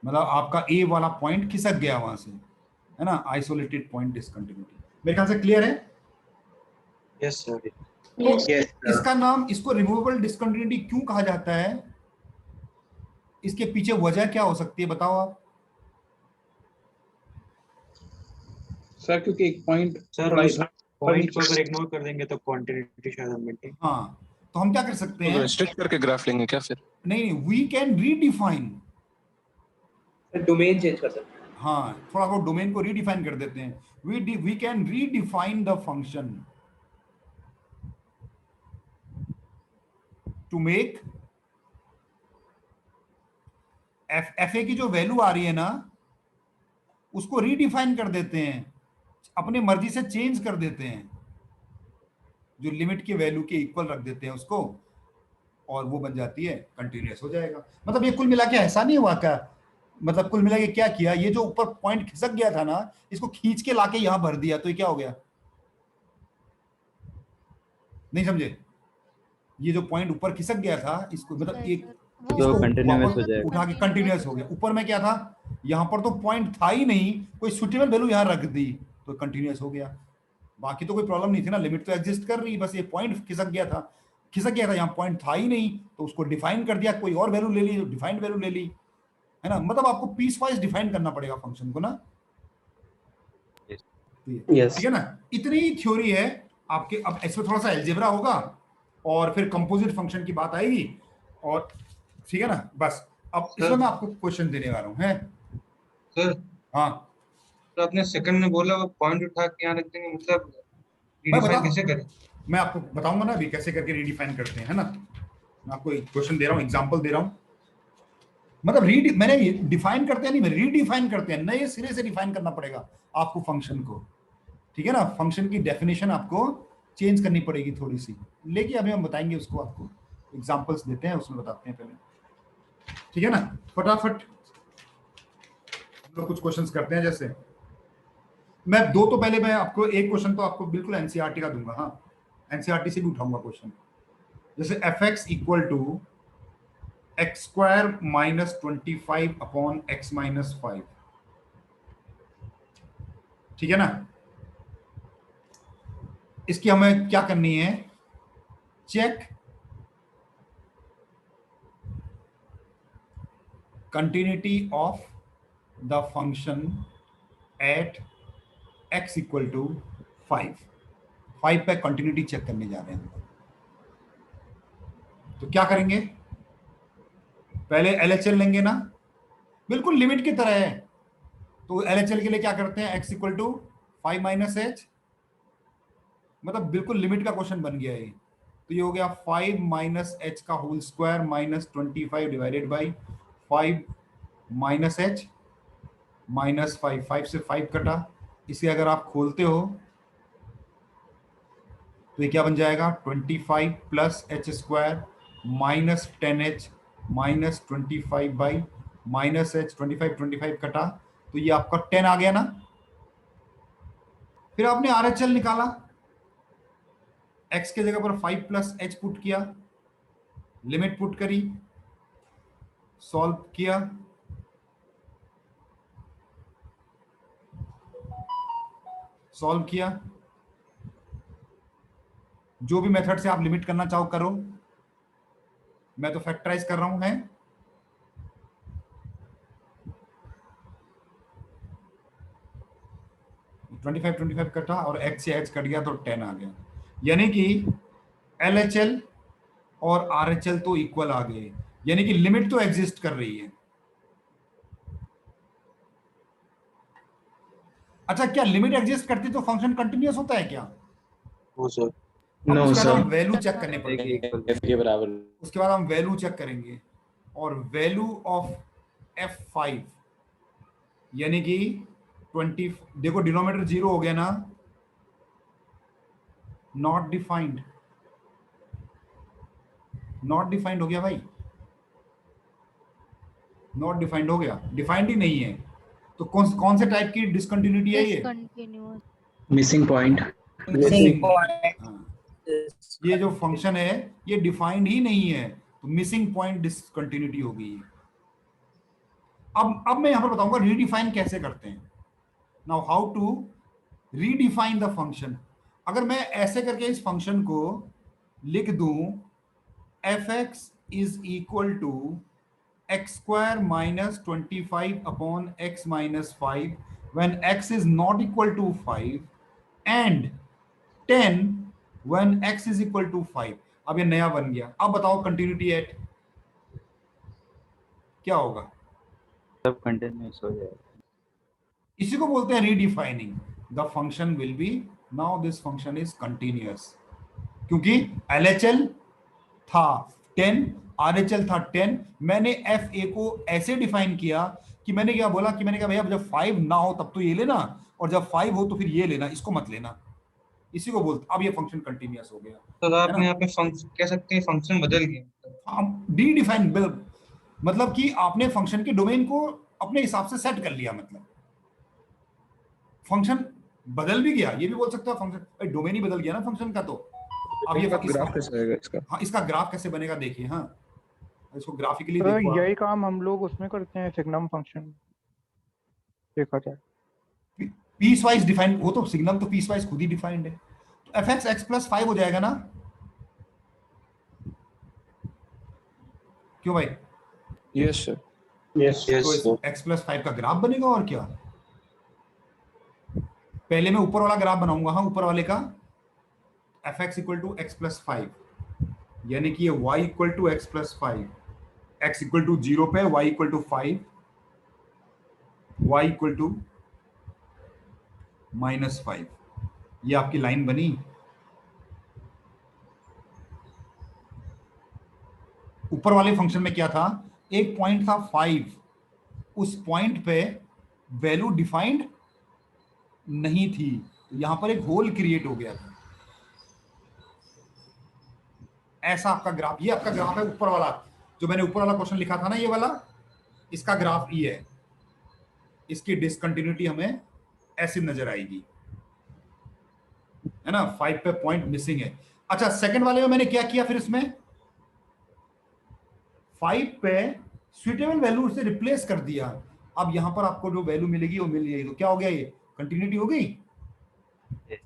मतलब आपका ए वाला पॉइंट खिसक गया वहां से, है ना, आइसोलेटेड पॉइंट डिसकंटिन्यूटी। मेरे ख्याल से क्लियर है। Yes sir. तो इसका नाम, इसको रिमूवेबल डिसकंटिन्यूटी क्यों कहा जाता है, इसके पीछे वजह क्या हो सकती है बताओ आप। सर क्योंकि एक पॉइंट सर पॉइंट को अगर इग्नोर कर देंगे तो क्वांटिटी शायद हम मेंटेन। हाँ, तो हम क्या कर सकते तो हैं, रेस्ट्रिक्ट करके ग्राफ लेंगे क्या फिर? नहीं, we can redefine, domain change कर सकते हैं। हाँ, थोड़ा बहुत डोमेन को रीडिफाइन कर देते हैं, we can redefine the function to make f a की जो वैल्यू आ रही है ना उसको रीडिफाइन कर देते हैं, अपने मर्जी से चेंज कर देते हैं, जो लिमिट की वैल्यू के इक्वल रख देते हैं उसको, और वो बन जाती है, कंटिन्यूअस हो जाएगा। मतलब ये कुल मिला के ऐसा नहीं हुआ क्या, मतलब कुल मिला के क्या किया, ये जो ऊपर पॉइंट खिसक गया था ना इसको खींच के लाके यहां भर दिया, तो ये क्या हो गया, नहीं समझे, ये जो पॉइंट ऊपर खिसक गया था इसको मतलब एक तो कंटिन्यूअस हो जाएगा, उठा के कंटिन्यूअस हो गया। ऊपर में क्या था, यहाँ पर तो पॉइंट था ही नहीं, कोई सुटेबल वैल्यू यहाँ रख दी तो कंटिन्यूअस हो गया, बाकी तो कोई प्रॉब्लम नहीं थी ना, लिमिट तो एग्जिस्ट कर रही, बस ये पॉइंट खिसक गया था, यहाँ पॉइंट था ही नहीं तो उसको डिफाइन कर दिया, कोई और वैल्यू ले ली, डिफाइंड वैल्यू ले ली, है ना। मतलब आपको पीस वाइज डिफाइन करना पड़ेगा फंक्शन को ना, यस ठीक है ना। इतनी ही थ्योरी है आपके। अब इसमें थोड़ा सा अलजेब्रा होगा और फिर कंपोजिट फंक्शन की बात आएगी, और ठीक है ना, बस अब इसमें मैं आपको क्वेश्चन देने वाला हूँ, है सर। हाँ, तो आपने सेकंड में बोला वो पॉइंट उठा के यहाँ रख देंगे, मतलब मैं रिडिफाइन कैसे करें? मैं आपको बताऊंगा ना अभी कैसे करके रीडिफाइन करते हैं, है ना। मैं आपको एक क्वेश्चन दे रहा हूँ, एग्जांपल दे रहा हूँ, मतलब मैंने डिफाइन करते हैं, नहीं रीडिफाइन करते हैं, नए सिरे से डिफाइन करना पड़ेगा आपको फंक्शन को, ठीक है ना। फंक्शन की डेफिनेशन आपको चेंज करनी पड़ेगी थोड़ी सी, लेकिन अभी हम बताएंगे उसको, आपको एग्जांपल्स देते हैं उसमें बताते हैं पहले, ठीक है ना। फटाफट हम लोग कुछ क्वेश्चंस करते हैं। जैसे मैं दो तो पहले मैं आपको एक क्वेश्चन तो आपको बिल्कुल एनसीईआरटी का दूंगा, हाँ एनसीईआरटी से भी उठाऊंगा क्वेश्चन। जैसे fx equal to x square minus 25 upon x minus 5, ठीक है ना। इसकी हमें क्या करनी है, check continuity of the function at x equal to 5 पे कंटिन्यूटी चेक करने जा रहे हैं। तो क्या करेंगे, पहले LHL लेंगे ना, बिल्कुल लिमिट की तरह है। तो LHL के लिए क्या करते हैं, x equal to 5 minus h, मतलब बिल्कुल लिमिट का क्वेश्चन बन गया है। तो ये हो गया 5 माइनस एच का whole square minus 25 divided by 5 minus h minus 5, 5 से 5 कटा। इसे अगर आप खोलते हो तो ये क्या बन जाएगा, 25 plus H square minus 10h minus 25 by minus H, 25 कटा, तो ये आपका 10 आ गया ना। फिर आपने RHL निकाला, x के जगह पर 5 प्लस एच पुट किया, लिमिट पुट करी, सॉल्व किया, सॉल्व किया, जो भी मेथड से आप लिमिट करना चाहो करो, मैं तो फैक्टराइज कर रहा हूं, है 25 कटा और x से h कट गया तो 10 आ गया। यानी कि LHL और RHL तो इक्वल आ गए, यानी कि लिमिट तो एग्जिस्ट कर रही है। अच्छा, क्या लिमिट एग्जिस्ट करती तो फंक्शन कंटिन्यूअस होता है क्या? वो सर अब No, उसके बाद हम sir. वैल्यू चेक करने पड़ेंगे, f के बराबर। उसके बाद हम वैल्यू चेक करेंगे, और वैल्यू ऑफ F5 यानी कि 20, देखो डिनोमिनेटर 0 हो गया ना, नॉट डिफाइंड, नॉट डिफाइंड हो गया भाई, नॉट डिफाइंड हो गया, डिफाइंड ही नहीं है। तो कौन से टाइप की डिसकंटिन्यूटी है ये, Discontinuous. Missing point. मिसिंग। ये जो फंक्शन है ये डिफाइंड ही नहीं है, तो मिसिंग पॉइंट डिसकंटिन्यूटी हो गई है। अब मैं यहां पर बताऊंगा रीडिफाइन कैसे करते हैं। Now how to redefine the function. अगर मैं ऐसे करके इस फंक्शन को लिख दूं, f(x) is equal to x square minus 25 upon x minus 5 when x is not equal to 5 and 10 when x is equal to 5। अब ये नया बन गया। अब बताओ कंटिन्यूटी एट क्या होगा, सब कंटिन्यूअस हो जाएगा। इसी को बोलते हैं redefining. The function will be, now this function is continuous, क्योंकि LHL था 10, RHL था 10। मैंने FA को ऐसे डिफाइन किया कि मैंने क्या बोला, कि मैंने कहा भैया जब 5 ना हो तब तो ये लेना, और जब 5 हो तो फिर ये लेना, इसको मत लेना। इसी को बोलते, अब ये फंक्शन कंटिन्यूअस हो गया। तो आपने यहाँ पे फंक्शन कह सकते हैं, फंक्शन बदल गया। डी डिफाइन, मतलब कि आपने फंक्शन के डोमेन को अपने हिसाब से सेट कर लिया, मतलब फंक्शन बदल भी गया, ये भी बोल सकते हो फंक्शन डोमेन ही बदल गया ना फंक्शन का। तो अब ये ग्राफ कैसे आएगा इसका? हाँ, इसका ग्राफ कैसे बनेगा देखिए। हाँ, इसको ग्राफिकली तो देखो। यही काम हम लोग उसमें करते हैं सिग्नम फंक्शन, देखा जाए पीस वाइज डिफाइन, वो तो सिग्नम तो पीस वाइज खुद ही डिफाइंड है। तो f(x) x प्लस 5 हो जाएगा ना, क्यों भाई? Yes sir. यस तो x प्लस 5 का ग्राफ बनेगा, और क्या। पहले मैं ऊपर वाला ग्राफ बनाऊंगा, हाँ ऊपर वाले का, f(x) equal to x plus 5, यानी कि ये y equal to x plus 5, x equal to 0 पे y equal to 5, y equal to -5। ये आपकी लाइन बनी। ऊपर वाले फंक्शन में क्या था, एक पॉइंट था 5, उस पॉइंट पे वैल्यू डिफाइंड नहीं थी, तो यहां पर एक होल क्रिएट हो गया था। ऐसा आपका ग्राफ, ये आपका ग्राफ है ऊपर वाला, जो मैंने ऊपर वाला क्वेश्चन लिखा था ना, ये वाला, इसका ग्राफ ये है। इसकी डिसकंटिन्यूटी हमें ऐसी नजर आएगी, है ना, 5 पे पॉइंट मिसिंग है। अच्छा, सेकंड वाले में मैंने क्या किया, फिर इसमें 5 पे सुइटेबल वैल्यू से रिप्लेस कर दिया। अब यहां पर आपको जो वैल्यू मिलेगी वो मिल जाएगी। तो क्या हो गया, ये कंटिन्यूटी हो गई। Yes.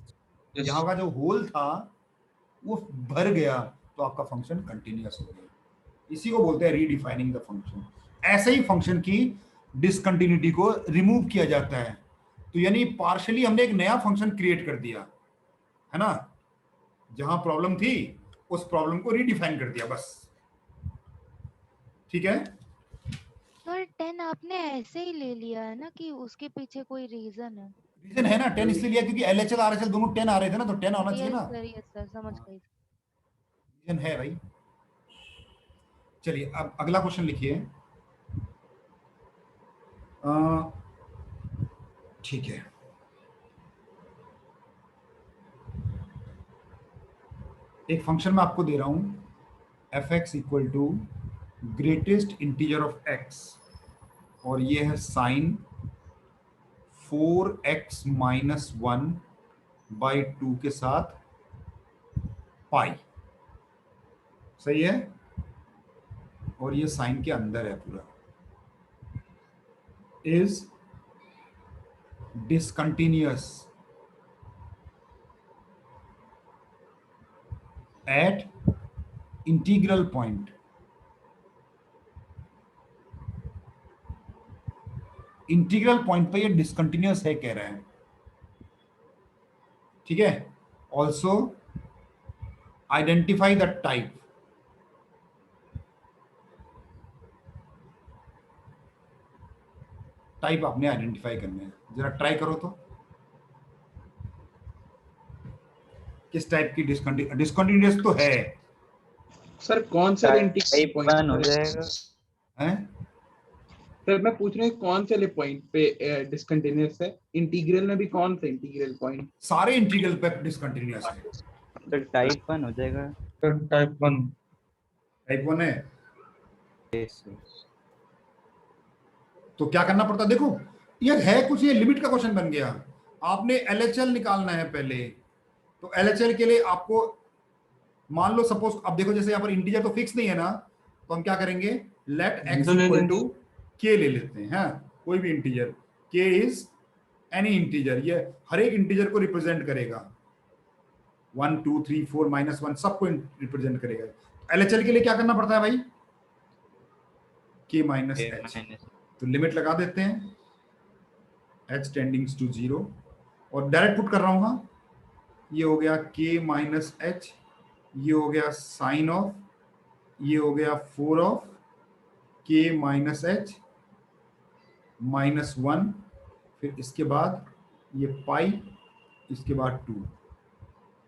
यहाँ का जो होल था वो भर गया तो आपका फंक्शन कंटिन्यूअस हो गया। इसी को बोलते हैं रीडिफाइनिंग द फंक्शन। ऐसे ही फंक्शन की डिसकंटिन्यूटी को रिमूव किया जाता है। तो यानी पार्शियली हमने एक नया फंक्शन क्रिएट कर दिया है ना, जहां प्रॉब्लम थी उस प्रॉब्लम को रीडिफाइन कर दिया बस। ठीक है, सर 10 आपने ऐसे ही ले लिया है ना कि उसके पीछे कोई रीजन है? रीजन है ना 10 इसलिए लिया क्योंकि एलएचएल आरएचएल दोनों 10 आ रहे थे ना, तो 10 होना चाहिए ना। यस सर समझ गई। रीजन है भाई। चलिए अब अगला क्वेश्चन लिखिए। ठीक है, एक फंक्शन मैं आपको दे रहा हूं f x equal to greatest integer of x, और ये है साइन 4x माइनस 1/2 के साथ पाई। सही है, और ये साइन के अंदर है पूरा। Is discontinuous at integral point. Integral point पे ये डिसकंटिन्यूअस है कह रहा है। ठीक है, also identify the type. Type आपने आइडेंटिफाई करना है, जरा ट्राई करो तो। किस टाइप की डिसकंटिन्यूअस तो है सर कौन सा टाइप 1 हो जाएगा। हैं? सर मैं पूछ रहा हूँ कौन से पॉइंट पे डिसकंटिन्यूअस है, इंटीग्रल में भी कौन सा इंटीग्रल पॉइंट? सारे इंटीग्रल पे डिसकंटिन्यूअस है। तो टाइप 1 हो जाएगा। Sir, type 1. टाइप 1 है Yes, yes. तो क्या करना पड़ता, देखो ये है कुछ, ये लिमिट का क्वेश्चन बन गया। आपने एलएचएल निकालना है पहले, तो एलएचएल के लिए आपको मान लो सपोज, अब देखो जैसे यहाँ पर इंटीजर तो फिक्स नहीं है ना, तो हम क्या करेंगे, लेट एक्स तो ले इक्वल लेंगे। टू के ले लेते हैं। हाँ, कोई भी इंटीजर, के इज एनी इंटीजर, ये हर एक इंटीजर को रिप्रेजेंट करेगा, 1 2 3 4 -1 सबको रिप्रेजेंट करेगा। एलएचएल के लिए क्या करना पड़ता है भाई, के माइनस एच। तो लिमिट लगा देते हैं h टेंडिंग्स टू 0, और डायरेक्ट पुट कर रहा हूँ। हाँ, ये हो गया k माइनस एच, ये हो गया साइन ऑफ, ये हो गया 4 ऑफ k माइनस एच -1, फिर इसके बाद ये पाई, इसके बाद 2,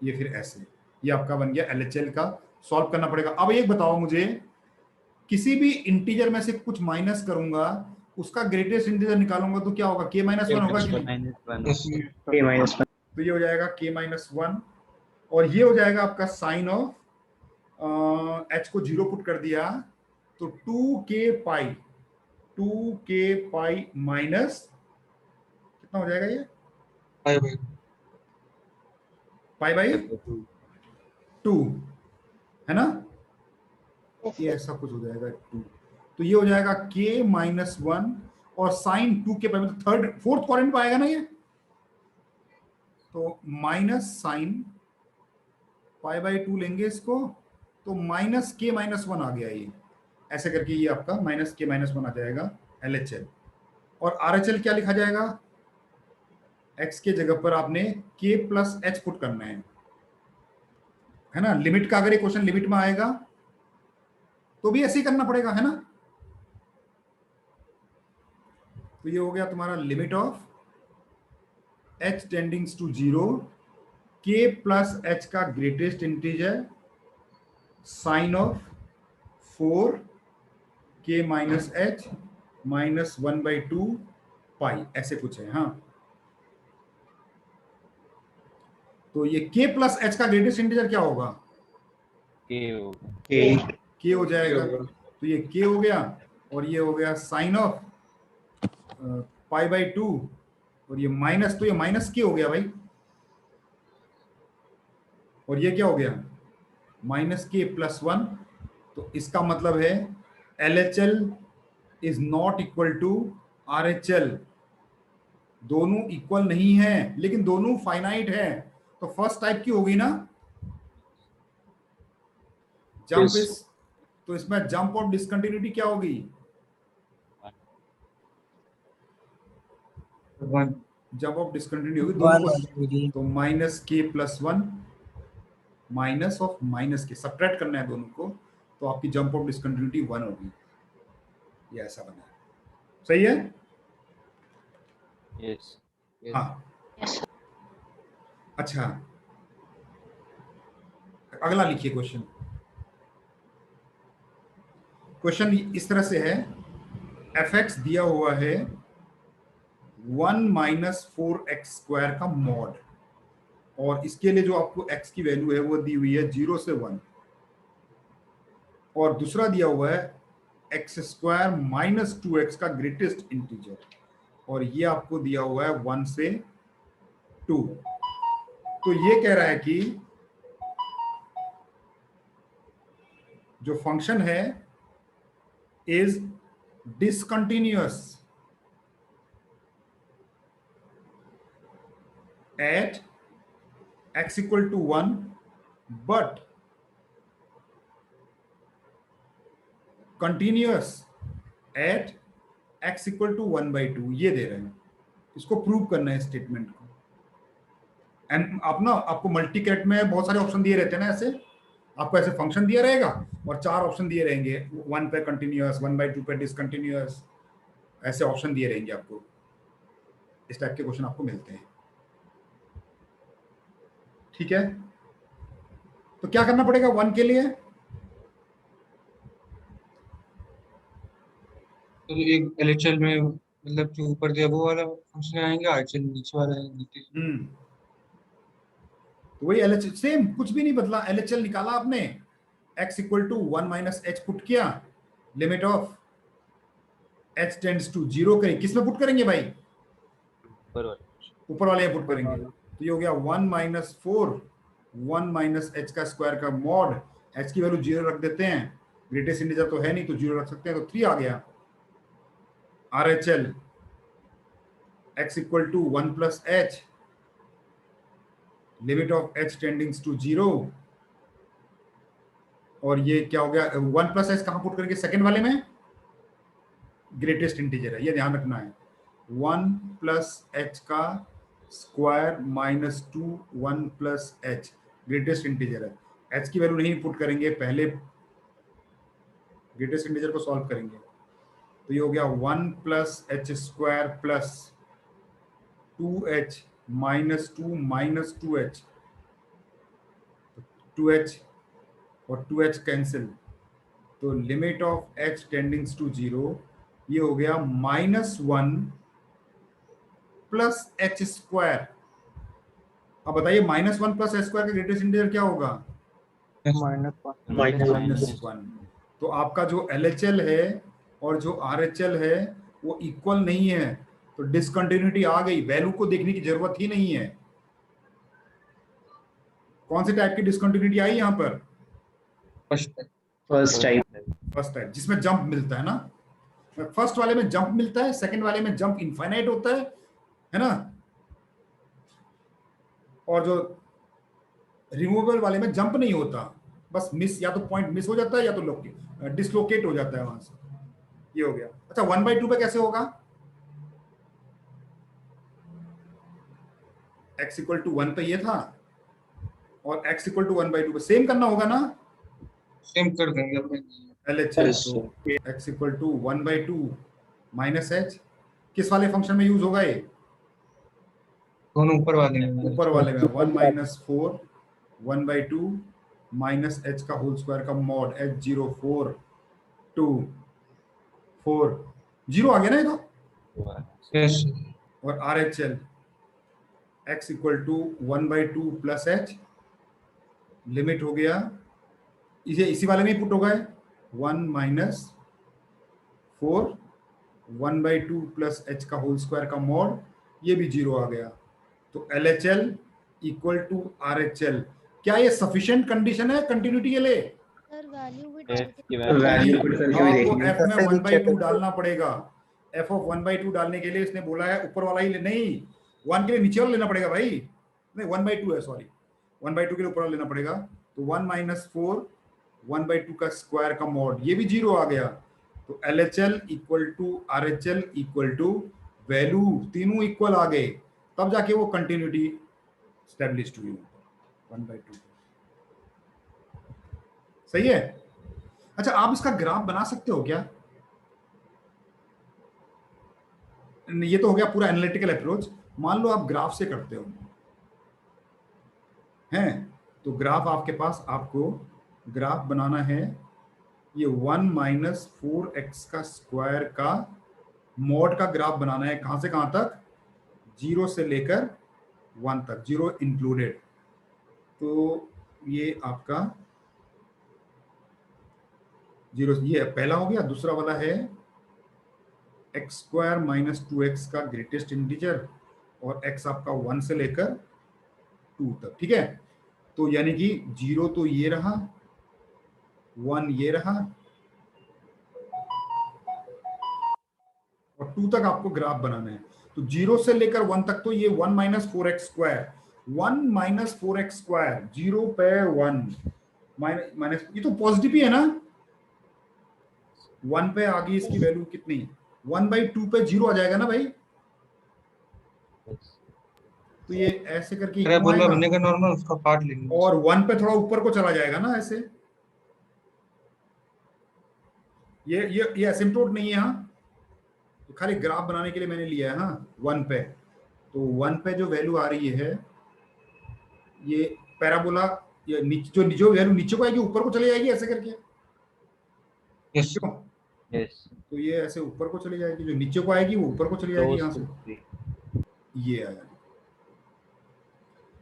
ये फिर ऐसे। ये आपका बन गया एलएचएल का। सॉल्व करना पड़ेगा। अब एक बताओ मुझे, किसी भी इंटीजर में से कुछ माइनस करूंगा, उसका ग्रेटेस्ट इंटीजर निकालूंगा तो क्या होगा, k माइनस 1 होगा कि नहीं? Yes. तो ये हो जाएगा k माइनस 1, और ये हो जाएगा आपका साइन ऑफ h को 0 पुट कर दिया तो 2k पाई माइनस कितना हो जाएगा, ये 5. पाई बाई 2 है ना, ये ऐसा कुछ हो जाएगा 2। तो ये हो जाएगा k माइनस 1 और साइन 2k पाई, मतलब फोर्थ क्वाड्रेंट में आएगा ना ये, तो माइनस साइन पाई बाई 2 लेंगे इसको, तो माइनस k माइनस 1 आ गया। ये ऐसे करके ये आपका माइनस k माइनस 1 आ जाएगा LHL। और RHL क्या लिखा जाएगा, x के जगह पर आपने k प्लस h पुट करना है ना। लिमिट का अगर ये क्वेश्चन लिमिट में आएगा तो भी ऐसे ही करना पड़ेगा, है ना। तो ये हो गया तुम्हारा limit of h tendings to 0, k plus h का greatest integer sine of 4 k minus h minus 1/2 pi, ऐसे कुछ है। हाँ, तो ये k प्लस h का ग्रेटेस्ट इंटीजर क्या होगा, k हो जाएगा। तो ये k हो गया, और ये हो गया साइन ऑफ पाई बाई 2, और ये माइनस, तो ये माइनस k हो गया भाई, और ये क्या हो गया माइनस k प्लस 1। तो इसका मतलब है LHL is not equal to RHL, दोनों इक्वल नहीं है लेकिन दोनों फाइनाइट है, तो फर्स्ट टाइप की होगी ना जंप Yes. इस, तो इसमें जंप ऑफ डिसकंटिन्यूटी क्या होगी? 1 जंप ऑफ डिसकंटिन्यूटी होगी दोनों को, तो -k+1 माइनस ऑफ माइनस के, सब्ट्रैक्ट करना है दोनों को, तो आपकी जंप ऑफ डिसकंटिन्यूटी 1 होगी। ये ऐसा बना है, सही है? यस हाँ अच्छा, अगला लिखिए क्वेश्चन। क्वेश्चन इस तरह से है, fx दिया हुआ है 1 - 4x² का मॉड, और इसके लिए जो आपको x की वैल्यू है वो दी हुई है 0 से 1, और दूसरा दिया हुआ है x² - 2x का ग्रेटेस्ट इंटीजर, और ये आपको दिया हुआ है 1 से 2। तो ये कह रहा है कि जो फंक्शन है is discontinuous eight x = 1 but continuous at x = 1/2। ये दे रहे हैं, इसको प्रूव करना है स्टेटमेंट को। एंड आप ना, आपको मल्टीकैट में बहुत सारे ऑप्शन दिए रहते हैं ना, ऐसे आपको ऐसे फंक्शन दिया रहेगा और 4 ऑप्शन दिए रहेंगे, 1 पे कंटिन्यूअस, 1/2 पे डिसकंटिन्यूअस, ऐसे ऑप्शन दिए रहेंगे आपको। इस टाइप के क्वेश्चन आपको मिलते हैं, ठीक है? तो क्या करना पड़ेगा 1 के लिए? तो एक LHL में मतलब जो ऊपर दिया वो वाला फंक्शन आएंगे, RHL नीचे वाला आएंगे। तो वही LHL सेम, कुछ भी नहीं बदला। LHL निकाला आपने, x = 1 - h पुट किया, limit of h tends to 0 करें, किस में पुट करेंगे भाई? ऊपर वाले में पुट करेंगे। तो ये हो गया 1 - 4 1 - h का स्क्वायर का मॉड, h की वैल्यू 0 रख देते हैं, ग्रेटेस्ट इंटीजर तो है नहीं तो 0 रख सकते हैं, तो 3 आ गया। RHL x = 1 + h, limit of h tendings to 0, और ये क्या हो गया 1 + h कहां पुट करेंगे? सेकंड वाले में, ग्रेटेस्ट इंटीजर है, ये ध्यान रखना है। 1 + h का स्क्वायर -2 1 + h ग्रेटेस्ट इंटीजर है, h की वैल्यू नहीं पुट करेंगे, पहले ग्रेटेस्ट इंटीजर को सॉल्व करेंगे। तो ये हो गया 1 + h² plus 2h -2 - 2h, 2h और 2h कैंसिल, तो limit of h tendings to 0, ये हो गया -1 + h²। अब बताइए -1 + h² का ग्रेटेस्ट इंटीजर क्या होगा? -1। तो आपका जो LHL है और जो RHL है वो इक्वल नहीं है, तो डिसकंटिन्यूटी आ गई, वैल्यू को देखने की जरूरत ही नहीं है। कौन से टाइप की डिसकंटिन्यूटी आई यहाँ पर? फर्स्ट टाइप, जिसमें जंप मिलता है ना। फर्स्ट वाले में जंप मिलता है, सेकंड वाले में जंप इनफाइनाइट होता है ना, और जो रिमूवेबल वाले में जंप नहीं होता, बस मिस, या तो पॉइंट मिस हो जाता है या तो डिसलोकेट हो जाता है वहां से। ये हो गया। अच्छा 1/2 पे कैसे होगा? x = 1 पे ये था, और x = 1/2 पे सेम करना होगा ना, सेम कर देंगे अपने। LHL, तो x = 1/2 - h किस वाले फंक्शन में यूज होगा? ये दोनों ऊपर वाले में, ऊपर वाले में 1 - 4 1/2 - h का होल स्क्वायर का मॉड, h 0 4 2 4 0 आ गया ना ये तो। यस और RHL x = 1/2 + h, लिमिट हो गया, इसी वाले में ही पुट होगा 1 - 4 1/2 + h का होल स्क्वायर का मॉड, ये भी 0 आ गया। तो LHL = RHL। क्या ये सफिशिएंट कंडीशन है कंटिन्यूटी के लिए? सर वैल्यू भी डाल के वैल्यू पुट करके भी आपको देखेंगे। f में 1/2 डालना पड़ेगा, एफ ऑफ 1/2 डालने के लिए इसने बोला है ऊपर वाला ही नहीं, 1 के लिए नीचे वाला लेना पड़ेगा भाई, नहीं 1/2 है, सॉरी 1/2 के लिए ऊपर वाला लेना पड़ेगा। तो 1 - 4 1/2 का स्क्वायर का मॉड, ये भी 0 आ गया। तो LHL equal to RHL equal to value, तीनों इक्वल आ गए, तब जाके वो कंटिन्यूटी स्टैब्लिश्ड हुई 1/2। सही है। अच्छा, आप इसका ग्राफ बना सकते हो क्या? ये तो हो गया पूरा एनालिटिकल अप्रोच। मान लो आप ग्राफ से करते हो हैं, तो ग्राफ आपके पास, आपको ग्राफ बनाना है, ये 1 - 4x का स्क्वायर का मॉड का ग्राफ बनाना है। कहां से कहां तक? 0 से लेकर 1 तक, 0 इंक्लूडेड। तो ये आपका 0, ये पहला हो गया। दूसरा वाला है x² - 2x का ग्रेटेस्ट इंटीजर, और x आपका 1 से लेकर 2 तक, ठीक है। तो यानी कि 0 तो ये रहा, 1 ये रहा, और 2 तक आपको ग्राफ बनाना है। तो 0 से लेकर 1 तक तो ये 1 - 4x², 1 - 4x², 0 पे 1 माइनस, ये तो पॉजिटिव ही है ना। 1 पे आ गई इसकी वैल्यू कितनी, 1/2 पे 0 आ जाएगा ना भाई। तो ये ऐसे करके क्यों पैराबोला आएगा? बनेगा नॉर्मल, उसका पार्ट लेंगे। और 1 पे थोड़ा ऊपर को चला जाएगा ना ऐसे। ये एसिम्प्टोट नहीं है, हाँ, तो खाली ग्राफ बनाने के लिए मैंने लिया है, हाँ 1 पे। तो 1 पे जो वैल्यू आ रही है, ये पैराबोला, ये जो वैल्यू नीचे को आएगी ऊपर को चली जाएगी ऐसे करके, यस क्यों? यस तो ये ऐसे ऊपर को चली जाएगी, जो नीचे को आएगी वो ऊपर को चली जाएगी यहाँ से, ये आया।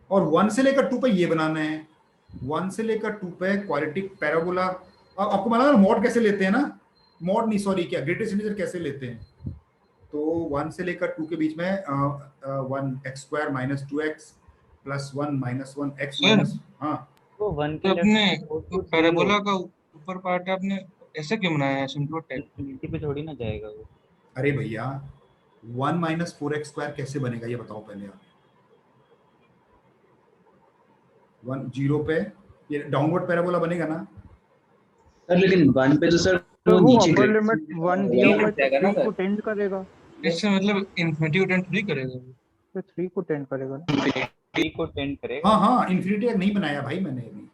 और 1 से लेकर 2 पे ये बनाना है, 1 से लेकर 2 पे क्वाड्रेटिक पैराबोला। अब आपको मालूम है मॉड कैसे लेते हैं ना, मॉड नहीं सॉरी, क्या ग्रेटेस्ट इंटीजर कैसे लेते हैं। तो 1 से लेकर 2 के बीच में 1x² - 2x + 1 - 1x माइनस, हाँ तो 1 तो के अपने लेफ्ट तो पैराबोला का ऊपर पार्ट आपने ऐसे क्यों बनाया है, एसिम्प्टोट टाइप? इनफिनिटी पे थोड़ी ना जाएगा वो। अरे भैया 1 - 4x² कैसे बनेगा ये बताओ पहले आप। 1 0 पे ये डाउनवर्ड पैराबोला बनेगा ना। सर लेकिन 1 पे तो सर तो वो नीचे अपर ग्रेड लिमिट 1 दिया हुआ है तो जाएगा ना 3 को सर। टेंड करेगा, इससे मतलब इन्फिनिटी को टेंड थ्री करेगा। तो 3 को टेंड करेगा ना। 3 को 10 करेगा। हाँ हाँ, इन्फिनिटी तक नहीं बनाया भाई मैंने, अभी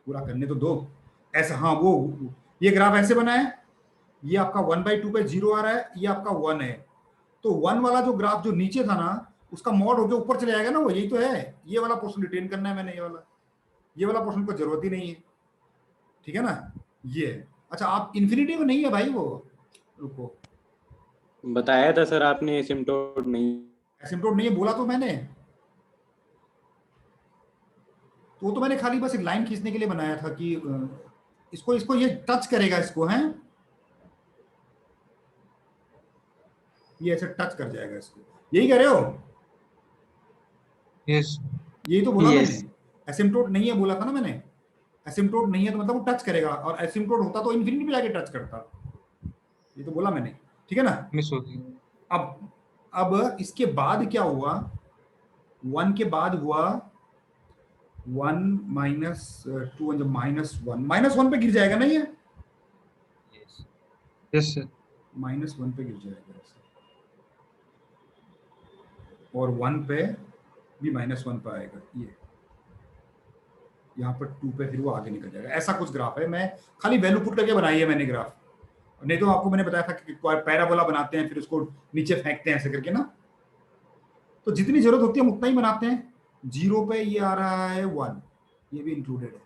पूरा करने तो दो। ऐसा, हाँ वो ये ग्राफ ऐसे बना है, ये आपका 1/2 पे 0 आ रहा है, ये आपका 1 है। तो 1 वाला जो ग्राफ जो नीचे था ना, उसका मॉड होके ऊपर चले जाएगा ना, वो यही तो है। ये वाला पोर्शन रिटेन करना है मैंने, ये वाला पोर्शन को जरूरत ही नहीं है, ठीक है ना। ये अच्छा, आप इन्फिनिटी में नहीं है भाई वो, रुको, बताया था सर आपने एसिम्प्टोट नहीं। एसिम्प्टोट नहीं है बोला तो मैंने, तो मैंने खाली बस एक लाइन खींचने के लिए बनाया था कि इसको ये टच करेगा, इसको है, ये ऐसे टच कर जाएगा इसको, यही कह रहे हो? यस यही तो बोला Yes. मैंने, एसिम्प्टोट नहीं है बोला था ना मैंने। एसिम्प्टोट नहीं है तो मतलब वो टच करेगा, और एसिम्प्टोट होता तो इन्फिनिटी पे जाके टच करता, ये तो बोला मैंने, ठीक है ना। मिस हो गई। अब इसके बाद क्या हुआ, 1 के बाद हुआ 1 - 2, जब -1 पे गिर जाएगा ना, ये यस सर -1 पे गिर जाएगा ऐसे, और 1 पे भी -1 पे आएगा, ये यहाँ पर 2 पे फिर वो आगे निकल जाएगा। ऐसा कुछ ग्राफ है, मैं खाली वैल्यू पुट करके बनाई है मैंने ग्राफ, नहीं तो आपको मैंने बताया था कि पैराबोला बनाते हैं फिर उसको नीचे फेंकते हैं ऐसे करके ना। तो जितनी जरूरत होती है हम उतना ही बनाते हैं। 0 पे ये आ रहा है 1, ये भी इंक्लूडेड है।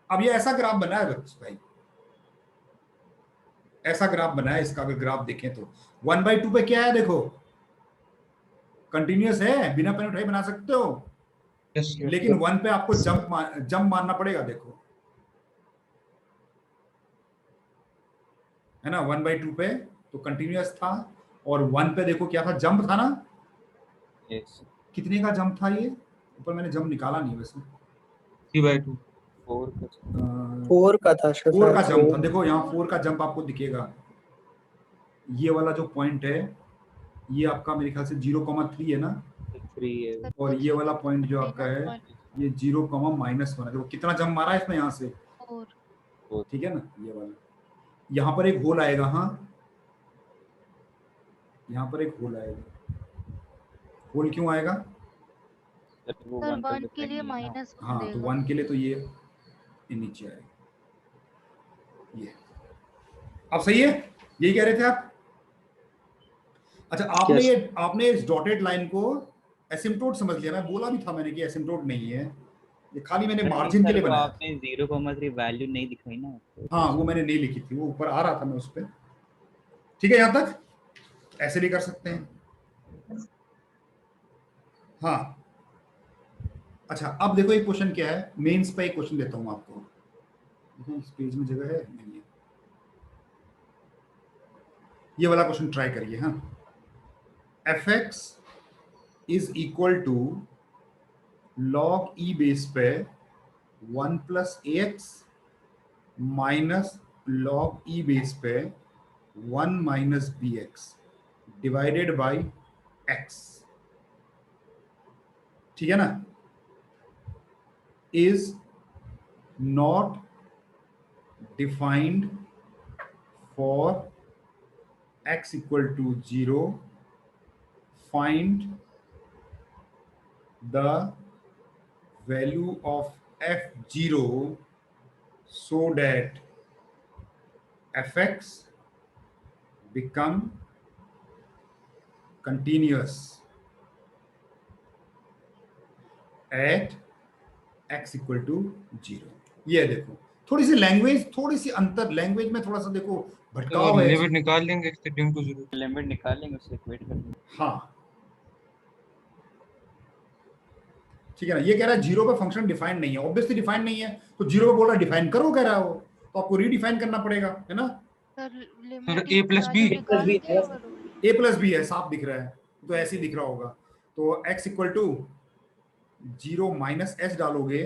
अब ये ऐसा ग्राफ बना है भाई, ऐसा ग्राफ बना है, इसका अगर ग्राफ देखें तो 1/2 पे क्या है देखो, कंटिन्यूअस है, बिना पेन उठाए बना सकते हो, यस लेकिन 1 पे आपको जंप मारना पड़ेगा, देखो है ना। 1/2 पे तो कंटिन्यूअस था, और 1 पे देखो क्या था, जंप था ना। यस कितने का जंप था ये, ऊपर मैंने जंप निकाला नहीं वैसे, 3/2 4 का 4 का था 4 का जंप था, देखो यहाँ 4 का जंप आपको दिखेगा, ये वाला जो पॉइंट है ये आपका मेरे ख्याल से 0,3 है ना, 3 है। सर और ये वाला पॉइंट जो आपका है -1 ये 0,-1 है। देखो कितना जंप मारा है इसमें यहाँ से, 4 ठीक है ना। ये वाला यहाँ पर एक होल आएगा, हाँ यहाँ पर एक होल आएगा। होल क्यों आएगा? सर वो सर 1 पर 1 के डिपेंड लिए नहीं है ना। -1 हाँ तो देगा। 1 के लिए तो ये नीचे आएगा। ये अब सही है, यही कह रहे थे आप? अच्छा आपने इस डॉटेड लाइन को एसिम्प्टोट समझ लिया। मैं बोला भी था मैंने कि एसिम्प्टोट नहीं है, ये खाली मैंने सर नहीं मार्जिन के सर, लिए वो बनाया। आपने 0,3 वैल्यू नहीं दिखाई ना। हाँ वो मैंने नहीं लिखी थी, वो ऊपर आ रहा था मैं उस पर। ठीक है, यहां तक ऐसे भी कर सकते हैं। हाँ अच्छा, अब देखो एक क्वेश्चन क्या है, मेंस पे एक क्वेश्चन देता हूं आपको। देखो इस पेज में जगह है नहीं है, ये वाला क्वेश्चन ट्राई करिए। हाँ, fx is equal to log e base पे 1 plus a x minus log e base पे 1 minus b x divided by x, ठीक है ना, is not defined for x equal to 0, find the value of f0 so that fx become continuous at x equal to 0। ये देखो थोड़ी सी language, थोड़ी सी अंतर language में थोड़ा सा देखो भटकाव है। लिमिट निकाल लेंगे एक्सटेंडिंग टू 0। लिमिट निकालेंगे, उससे इक्वेट कर लेंगे। हाँ ठीक है ना, ये कह रहा है 0 पे फंक्शन डिफाइन नहीं है, ऑब्वियसली डिफाइन नहीं है, तो 0 पे बोल रहा डिफाइन करो कह रहा है वो, तो आपको रीडिफाइन करना पड़ेगा, है ना। Sir sir limit a plus b निकाल के और a प्लस बी है, साफ दिख रहा है, तो ऐसे ही दिख रहा होगा। तो x equal to 0 minus h डालोगे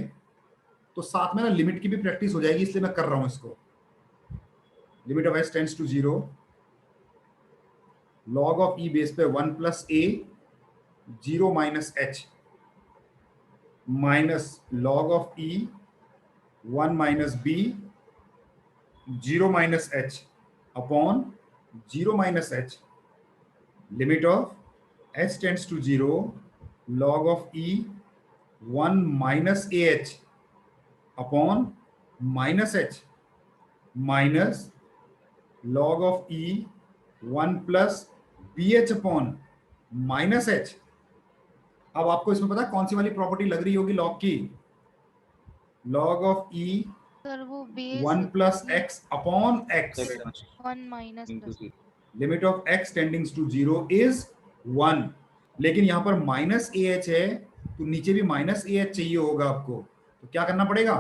तो साथ में ना लिमिट की भी प्रैक्टिस हो जाएगी, इसलिए मैं कर रहा हूं इसको। Limit of s tends to 0, log of e base पे 1 plus a 0 minus h minus log of e 1 minus b 0 minus h upon 0 minus h, limit of h tends to 0 log of e 1 minus ah upon minus h minus log of e 1 plus bh upon minus h। अब आपको इसमें पता है कौन सी वाली property लग रही होगी log की? log ऑफ e सर वो base 1 plus x upon x, 1 minus plus limit of x tendings to 0 is 1। लेकिन यहाँ पर माइनस ए एच है, तो नीचे भी माइनस ए एच चाहिए होगा आपको, तो क्या करना पड़ेगा?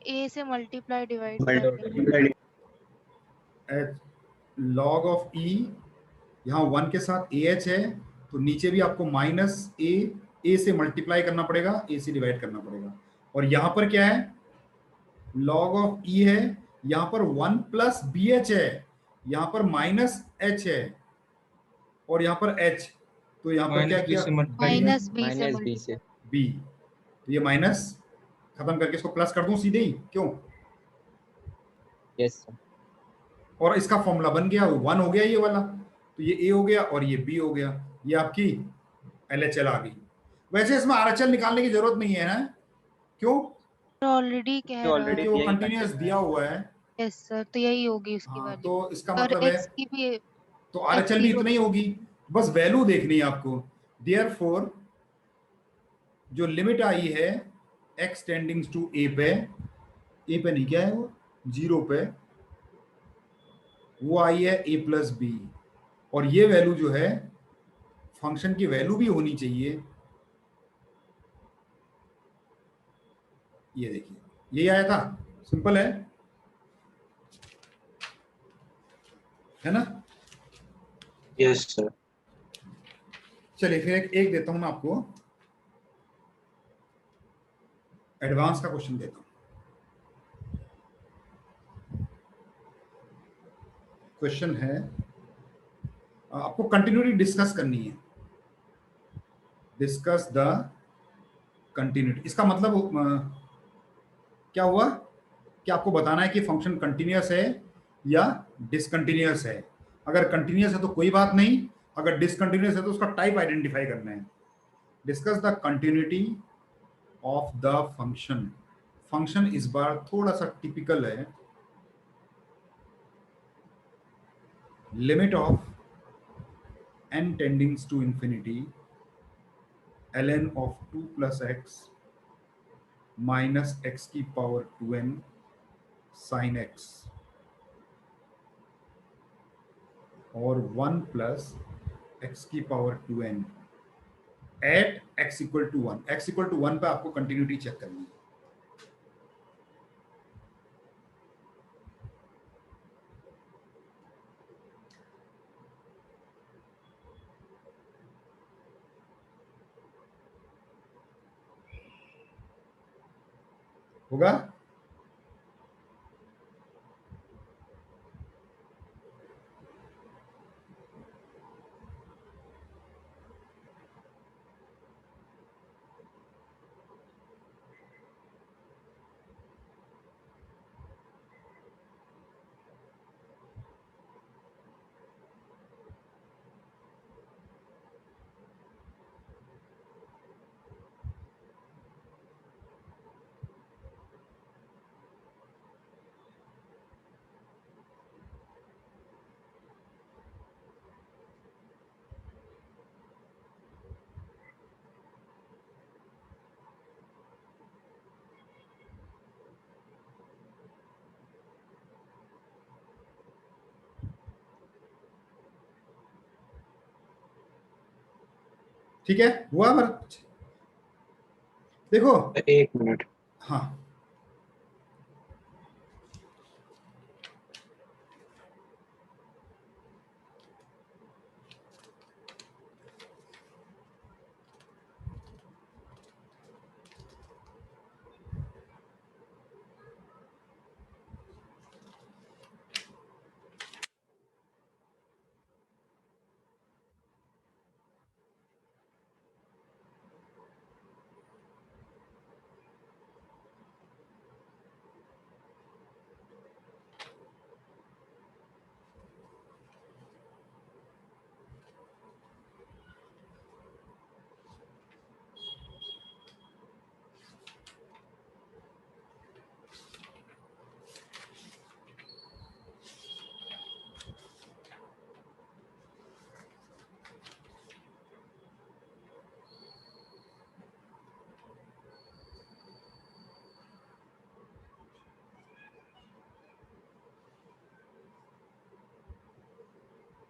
a से मल्टीप्लाई डिवाइड कर log ऑफ e, यहाँ 1 के साथ ए एच है, तो नीचे भी आपको माइनस ए से मल्टीप्लाई करना पड़ेगा, ए से डिवाइड करना पड़ेगा। और यहाँ पर क्या है? log ऑफ e है, यहाँ पर 1 प्लस बी एच है, यहाँ पर माइनस एच है, और यहाँ पर h, तो यहाँ पर क्या किया? माइनस बी से b b, तो ये माइनस खत्म करके इसको प्लस कर दूं सीधे ही, क्यों? Yes sir. और इसका फॉर्मूला बन गया, 1 हो गया ये वाला, तो ये a हो गया और ये b हो गया, ये आपकी LHL आ गई। वैसे इसमें RHL निकालने की जरूरत नहीं है ना, क्यों? ऑलरेडी कह रहा है क्योंकि वो कंटिन्यूअस दिया हुआ है। यस सर, तो यही होगी उसकी हाँ, वैल्यू। तो इसका और मतलब है x की भी तो RHL भी इतनी ही होगी, बस वैल्यू देखनी है आपको। देयरफॉर जो लिमिट आई है x टेंडिंग्स टू a पे नहीं, क्या है वो 0 पे, वो आई है a प्लस बी, और ये वैल्यू जो है फंक्शन की वैल्यू भी होनी चाहिए। ये देखिए यही आया था, सिंपल है ना। Yes sir. चलिए फिर एक देता हूं मैं आपको, एडवांस का क्वेश्चन देता हूं। क्वेश्चन है आपको कंटिन्यूटी डिस्कस करनी है, डिस्कस द कंटिन्यूटी। इसका मतलब क्या हुआ कि आपको बताना है कि फंक्शन कंटिन्यूअस है या डिसकंटिन्यूअस है। अगर कंटिन्यूअस है तो कोई बात नहीं, अगर डिसकंटिन्यूअस है तो उसका टाइप आइडेंटिफाई करना है। Discuss the continuity of the function. Function इस बार थोड़ा सा टिपिकल है। Limit of n tendings to infinity ln of 2 plus x minus x की पावर 2n sin x और 1 plus x की power 2n at x equal to 1। x equal to 1 पे आपको कंटिन्यूटी चेक करनी है। होगा? ठीक है, हुआ भरत? देखो 1 मिनट। हाँ,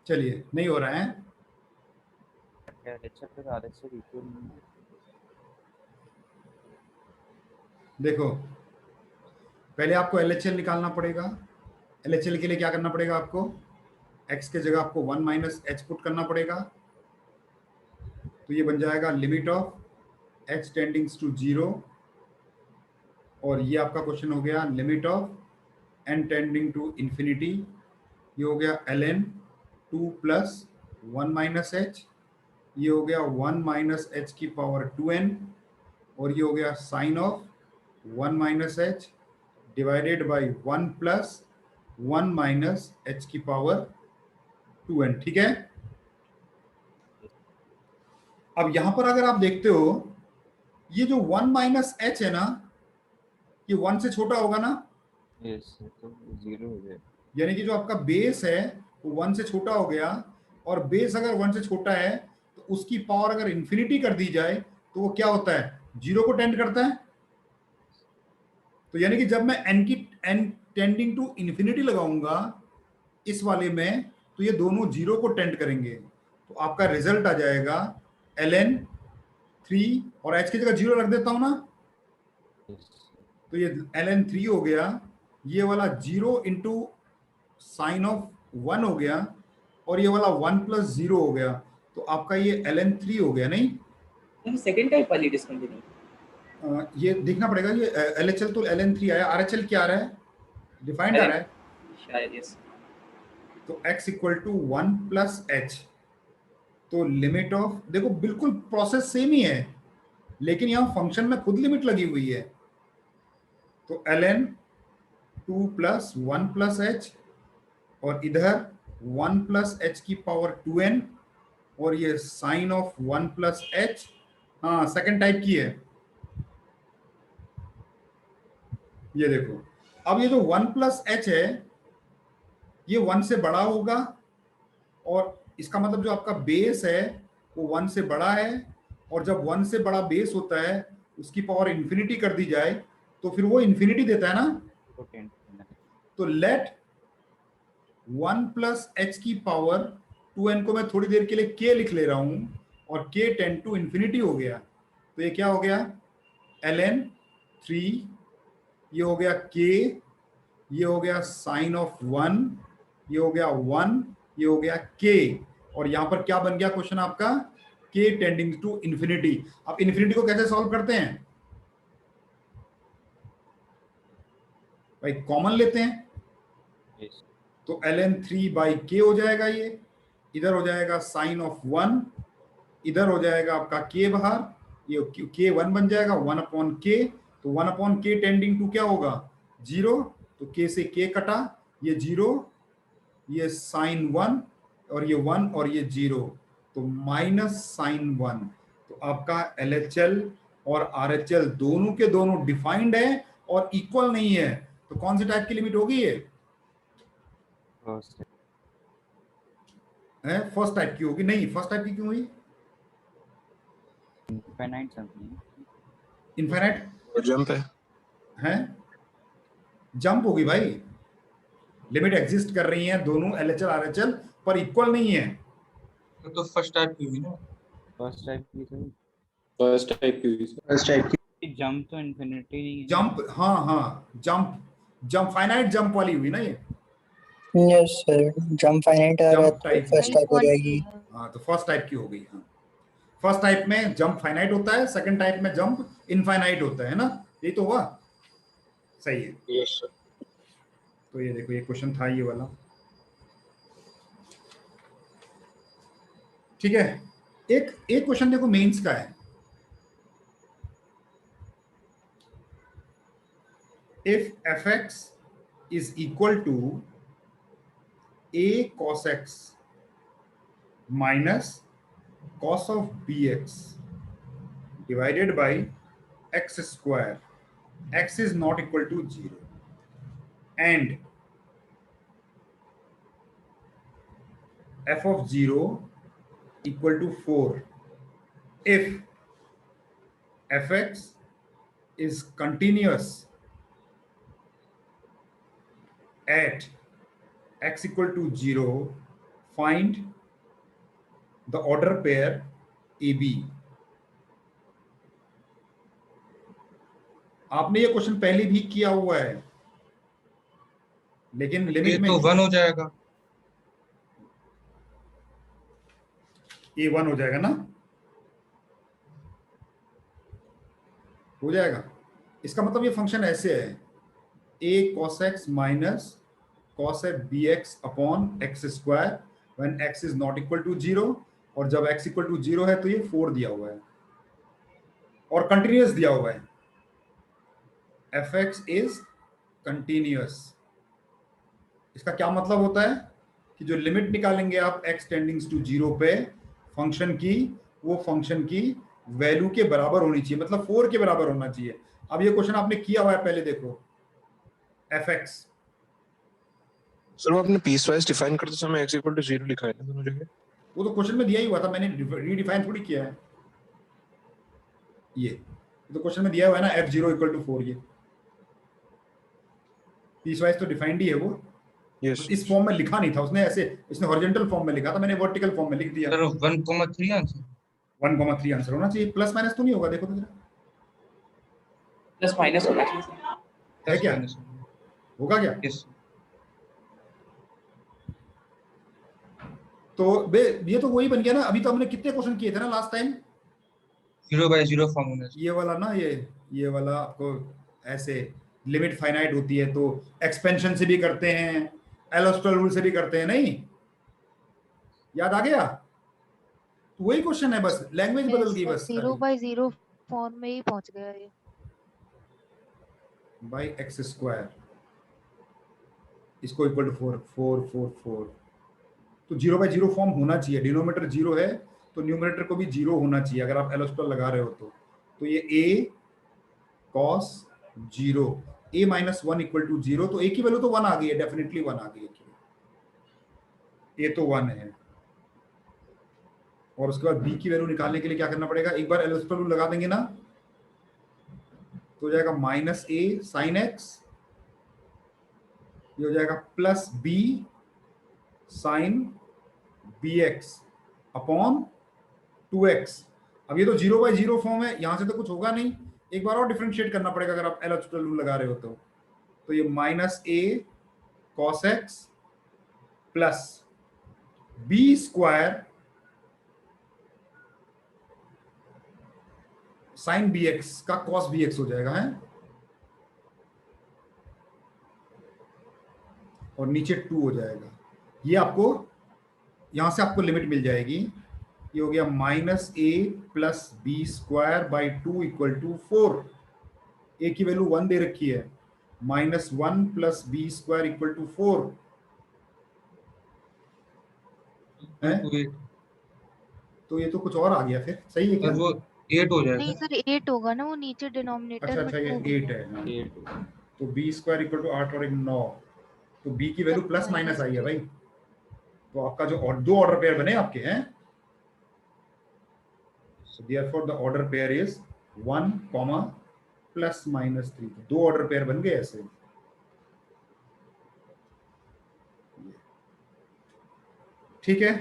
चलिए, नहीं हो रहा है। देखो, पहले आपको LHL निकालना पड़ेगा। LHL के लिए क्या करना पड़ेगा आपको? x के जगह आपको 1 माइनस h पुट करना पड़ेगा। तो ये बन जाएगा limit of x tendings to 0, और ये आपका क्वेश्चन हो गया limit of n tending to infinity. ये हो गया ln 2 प्लस 1 माइनस h, ये हो गया 1 माइनस h की पावर 2n, और ये हो गया sine of 1 minus h divided by 1 plus 1 minus h की पावर 2n। ठीक है, अब यहां पर अगर आप देखते हो, ये जो 1 माइनस h है ना, ये 1 से छोटा होगा ना? यस, तो 0 हो जाएगा। यानी कि जो आपका बेस है वो 1 से छोटा हो गया, और बेस अगर 1 से छोटा है तो उसकी पावर अगर इंफिनिटी कर दी जाए तो वो क्या होता है? 0 को टेंड करता है। तो यानी कि जब मैं n टेंडिंग टू इंफिनिटी लगाऊंगा इस वाले में, तो ये दोनों 0 को टेंड करेंगे। तो आपका रिजल्ट आ जाएगा ln 3, और h की जगह 0 रख देता हूं ना, तो ये ln 3 हो गया। ये वाला 0 इंटू साइन ऑफ 1 हो गया, और ये वाला 1 प्लस 0 हो गया। तो आपका ये ln 3 हो गया। नहीं, सेकंड टाइप वाली डिस्कंटिन्यूटी ये देखना पड़ेगा। ये LHL तो ln 3 आया, RHL क्या आ रहा है? डिफाइंड आ रहा है शायद। यस, तो x equal to 1 plus h, तो लिमिट ऑफ, देखो बिल्कुल प्रोसेस सेम ही है, लेकिन यहाँ फंक्शन में खुद लिमिट लगी हुई है। तो ln 2 + 1 + h, और इधर 1 + h की पावर 2n, और ये साइन ऑफ 1 + h, हाँ सेकंड टाइप की है। ये देखो, अब ये जो 1 + h है ये 1 से बड़ा होगा, और इसका मतलब जो आपका बेस है वो 1 से बड़ा है, और जब 1 से बड़ा बेस होता है उसकी पावर इंफिनिटी कर दी जाए तो फिर वो इंफिनिटी देता है ना। तो लेट 1 + h की पावर 2n को मैं थोड़ी देर के लिए k लिख ले रहा हूं, और k टेंड टू इंफिनिटी हो गया, तो ये क्या हो गया, ln 3, ये हो गया k, ये हो गया साइन ऑफ 1, ये हो गया 1, ये हो गया k, और यहां पर क्या बन गया क्वेश्चन आपका, k टेंडिंग टू इंफिनिटी। अब इंफिनिटी को कैसे सॉल्व करते हैं भाई, कॉमन लेते हैं, तो ln 3/k हो जाएगा, ये इधर हो जाएगा साइन ऑफ 1, इधर हो जाएगा आपका k बाहर, ये k 1 बन जाएगा 1/k, तो 1/k टेंडिंग टू क्या होगा 0, तो k से k कटा, ये 0, ये साइन 1, और ये 1 और ये 0, तो माइनस साइन 1। तो आपका LHL और RHL दोनों के दोनों डिफाइंड है और इक्वल नहीं है, तो कौन सी टाइप की लिमिट होगी ये, फर्स्ट टाइप की होगी। नहीं, फर्स्ट टाइप की क्यों हुई, इनफाइनाइट जंप है, जंप होगी भाई, लिमिट एग्जिस्ट कर रही हैं दोनों LHL RHL पर इक्वल नहीं है। तो फर्स्ट टाइप की हुई ना, फर्स्ट टाइप की तो फर्स्ट टाइप की, फर्स्ट टाइप की जंप तो इन्फिनिटी नहीं है। जंप, हाँ जंप फाइनाइट जंप वाली हुई ना ये, यस सर, जंप फाइनाइट आ रहा जंप है टाइप, फर्स्ट टाइप हो जाएगी। हाँ तो फर्स्ट टाइप की हो गई। हाँ, फर्स्ट टाइप में जंप फाइनाइट होता है, सेकंड टाइप में जंप इनफाइनाइट होता है ना, यही तो हुआ, सही है। Yes sir. तो ये देखो, ये क्वेश्चन था ये वाला, ठीक है। एक क्वेश्चन देखो मेंस का है, if fx is equal to a cos x minus cos of bx divided by x square, x is not equal to 0, and f of 0 equal to 4, if fx is continuous at x equal to 0, find the order pair AB। आपने ये question पहले भी किया हुआ है, लेकिन ये limit में तो 1 हो जाएगा, ये 1 हो जाएगा ना, हो जाएगा। इसका मतलब ये फंक्शन ऐसे है, a cos x minus cos f bx upon x square when x is not equal to 0, और जब x इक्वल टू 0 है तो ये 4 दिया हुआ है और कंटिन्यूअस दिया हुआ है, fx इज कंटिन्यूअस। इसका क्या मतलब होता है कि जो लिमिट निकालेंगे आप x टेंडिंग्स टू 0 पे फंक्शन की, वो फंक्शन की वैल्यू के बराबर होनी चाहिए, मतलब 4 के बराबर होना चाहिए। अब ये क्वेश्चन आपने किया हुआ है पहले, देखो fx, सर वो आपने पीस वाइज डिफाइन करते समय x इक्वल टू 0 लिखा है ना दोनों जगह, वो तो क्वेश्चन में दिया ही हुआ था, मैंने रीडिफाइन थोड़ी किया है, ये तो क्वेश्चन में दिया हुआ है ना f0 इक्वल टू 4, ये पीस वाइज तो डिफाइंड ही है वो। यस इस फॉर्म में लिखा नहीं था उसने, ऐसे इसने हॉरिजॉन्टल फॉर्म में लिखा था, मैंने वर्टिकल फॉर्म में लिख दिया। सर 1,3 आंसर, 1,3 आंसर होना चाहिए, प्लस माइनस तो नहीं होगा, देखो तो जरा प्लस माइनस होगा है क्या, होगा क्या, यस तो ये तो वही बन गया ना। अभी तो हमने कितने क्वेश्चन किए थे ना लास्ट टाइम, 0/0 फॉर्म होना चाहिए। ये वाला ना, ये वाला आपको ऐसे लिमिट फाइनाइट होती है तो एक्सपेंशन से भी करते हैं, एल हॉस्पिटल रूल से भी करते हैं, नहीं याद आ गया, वही क्वेश्चन है, बस लैंग्वेज बदल गई बस 0/0 फॉर्म में ही पहुंच गया ये। बाई एक्स स्क्वायर इसको इक्वल टू 4 तो 0/0 फॉर्म होना चाहिए। डिनोमिनेटर 0 है तो न्यूमरेटर को भी 0 होना चाहिए अगर आप एलोस्टर लगा रहे हो तो ये a cos 0 a - 1 equal to 0, तो a की वैल्यू तो 1 आ गई है, डेफिनेटली 1 आ गई है, a तो 1 है। और उसके बाद b की वैल्यू निकालने के लिए क्या करना पड़ेगा, एक बार एलोस्टर रूल लगा देंगे ना तो हो जाएगा -a sin x, ये हो जाएगा +b sin bx upon 2x। अब ये तो 0/0 फॉर्म है, यहां से तो कुछ होगा नहीं, एक बार और डिफरेंशिएट करना पड़ेगा अगर आप एल रूल लगा रहे हो तो ये -a cos x plus b square sin bx का cos bx हो जाएगा है, और नीचे 2 हो जाएगा। ये आपको यहां से आपको लिमिट मिल जाएगी, ये हो गया -a plus b square by 2 equal to 4। a की वैल्यू 1 दे रखी है, -1 plus b square equal to 4 है, तो ये तो कुछ और आ गया फिर, सही है क्या? वो 8 हो नहीं जाएगा। सर 8 होगा ना, वो नीचे डिनोमिनेटर में अच्छा ये 2 8 है हाँ। तो बी स्क्वायर इक्वल टू 8 और 1 9, तो b की वैल्यू प्लस माइनस आई है भाई, तो आपका जो दो ऑर्डर पेयर बने आपके हैं, so therefore the order pair is 1, +-3, दो ऑर्डर पेयर बन गए ऐसे। ठीक है,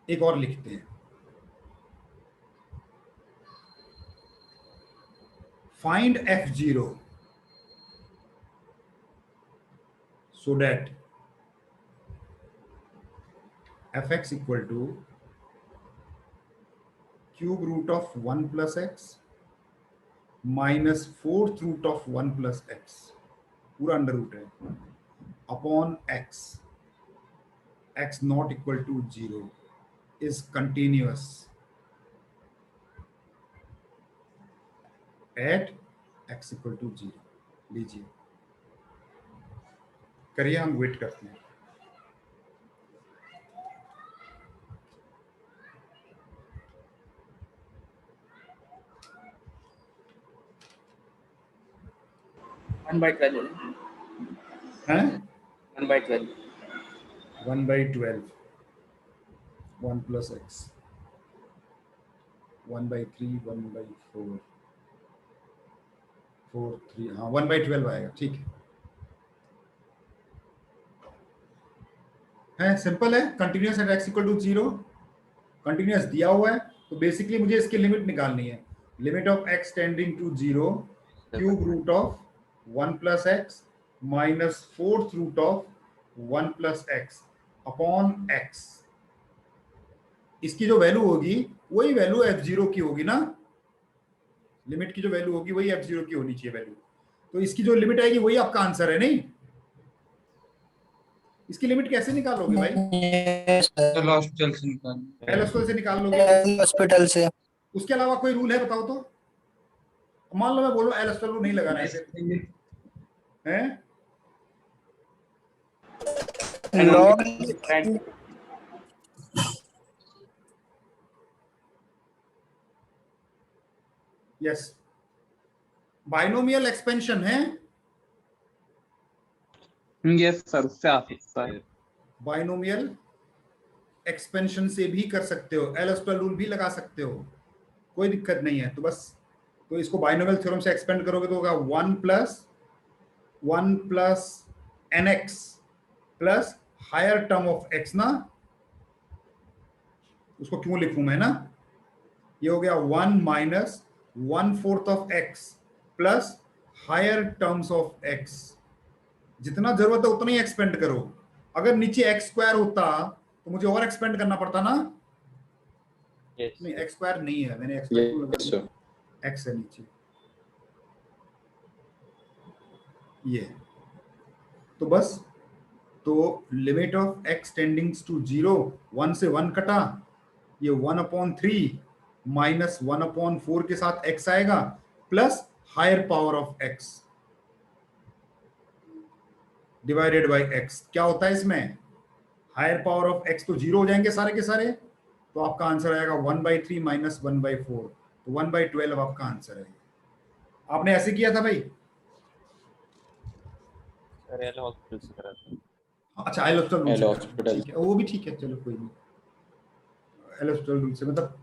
एक और लिखते हैं, find f0 so that fx equal to cube root of 1 plus x minus 4th root of 1 plus x, पूरा अंडर रूट है, upon x not equal to 0 is continuous at x equal to 0। लीजिए करिए, हम wait करते हैं। One by 12 हैं 1/12 1/12 1 plus x 1/3 1/4 4 3 हाँ 1/12 आएगा, ठीक है सिंपल है। Continuous at x equal to 0, continuous दिया हुआ है तो बेसिकली मुझे इसकी लिमिट निकालनी है, limit of x tending to 0 cube root of 1 plus x minus 4th root of 1 plus x upon x। इसकी जो वैल्यू होगी वही वैल्यू f0 की होगी ना, लिमिट की जो वैल्यू होगी वही f0 की होनी चाहिए वैल्यू, तो इसकी जो लिमिट आएगी वही आपका आंसर है। नहीं, इसकी लिमिट कैसे निकालोगे भाई? एल हॉस्पिटल से निकाल, एल हॉस्पिटल से निकाल लोगे, हॉस्पिटल से। उसके अलावा कोई रूल है बताओ तो? मान लो मैं बोलूं एल हॉस्पिटल नहीं लगाना है, लॉग यस, बाइनोमियल एक्सपेंशन है, यस सर, उससे आ सकता है। बाइनोमियल एक्सपेंशन से भी कर सकते हो, एल हॉस्पिटल रूल भी लगा सकते हो, कोई दिक्कत नहीं है। तो बस तो इसको बाइनोमियल थ्योरम से एक्सपेंड करोगे तो होगा 1 plus nx plus higher term of x ना, उसको क्यों लिखूं मैं ना, ये हो गया 1 minus 1/4 of x plus higher terms of x। जितना जरूरत है उतना ही एक्सपेंड करो, अगर नीचे x स्क्वायर होता तो मुझे और एक्सपेंड करना पड़ता ना। नहीं x स्क्वायर नहीं है, मैंने x x है नीचे, ये तो बस, तो limit of x tendings to 0, 1 से 1 कटा, ये 1/3 माइनस 1/4 के साथ x आएगा plus higher power of x divided by x। क्या होता है इसमें, हायर पावर ऑफ x तो 0 हो जाएंगे सारे के सारे, तो आपका आंसर आएगा 1/3 माइनस 1/4, तो 1/12 आपका आंसर है। आपने ऐसे किया था भाई? अच्छा, एल हॉस्पिटल रूल एल से करा। हॉस्पिटल। ठीक है, वो भी ठीक है, चलो कोई नहीं। एल हॉस्पिटल रूल से, मतलब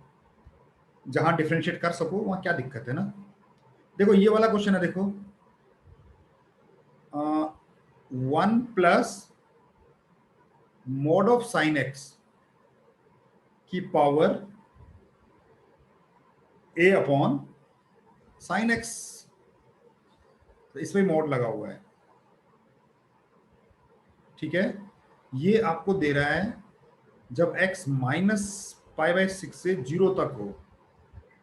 जहां डिफरेंशिएट कर सको वहां क्या दिक्कत है ना। देखो ये वाला क्वेश्चन है, देखो 1 plus mod of sine x की power a upon sine x, तो इसमें मॉड लगा हुआ है। ठीक है, ये आपको दे रहा है जब x माइनस π/6 से 0 तक हो,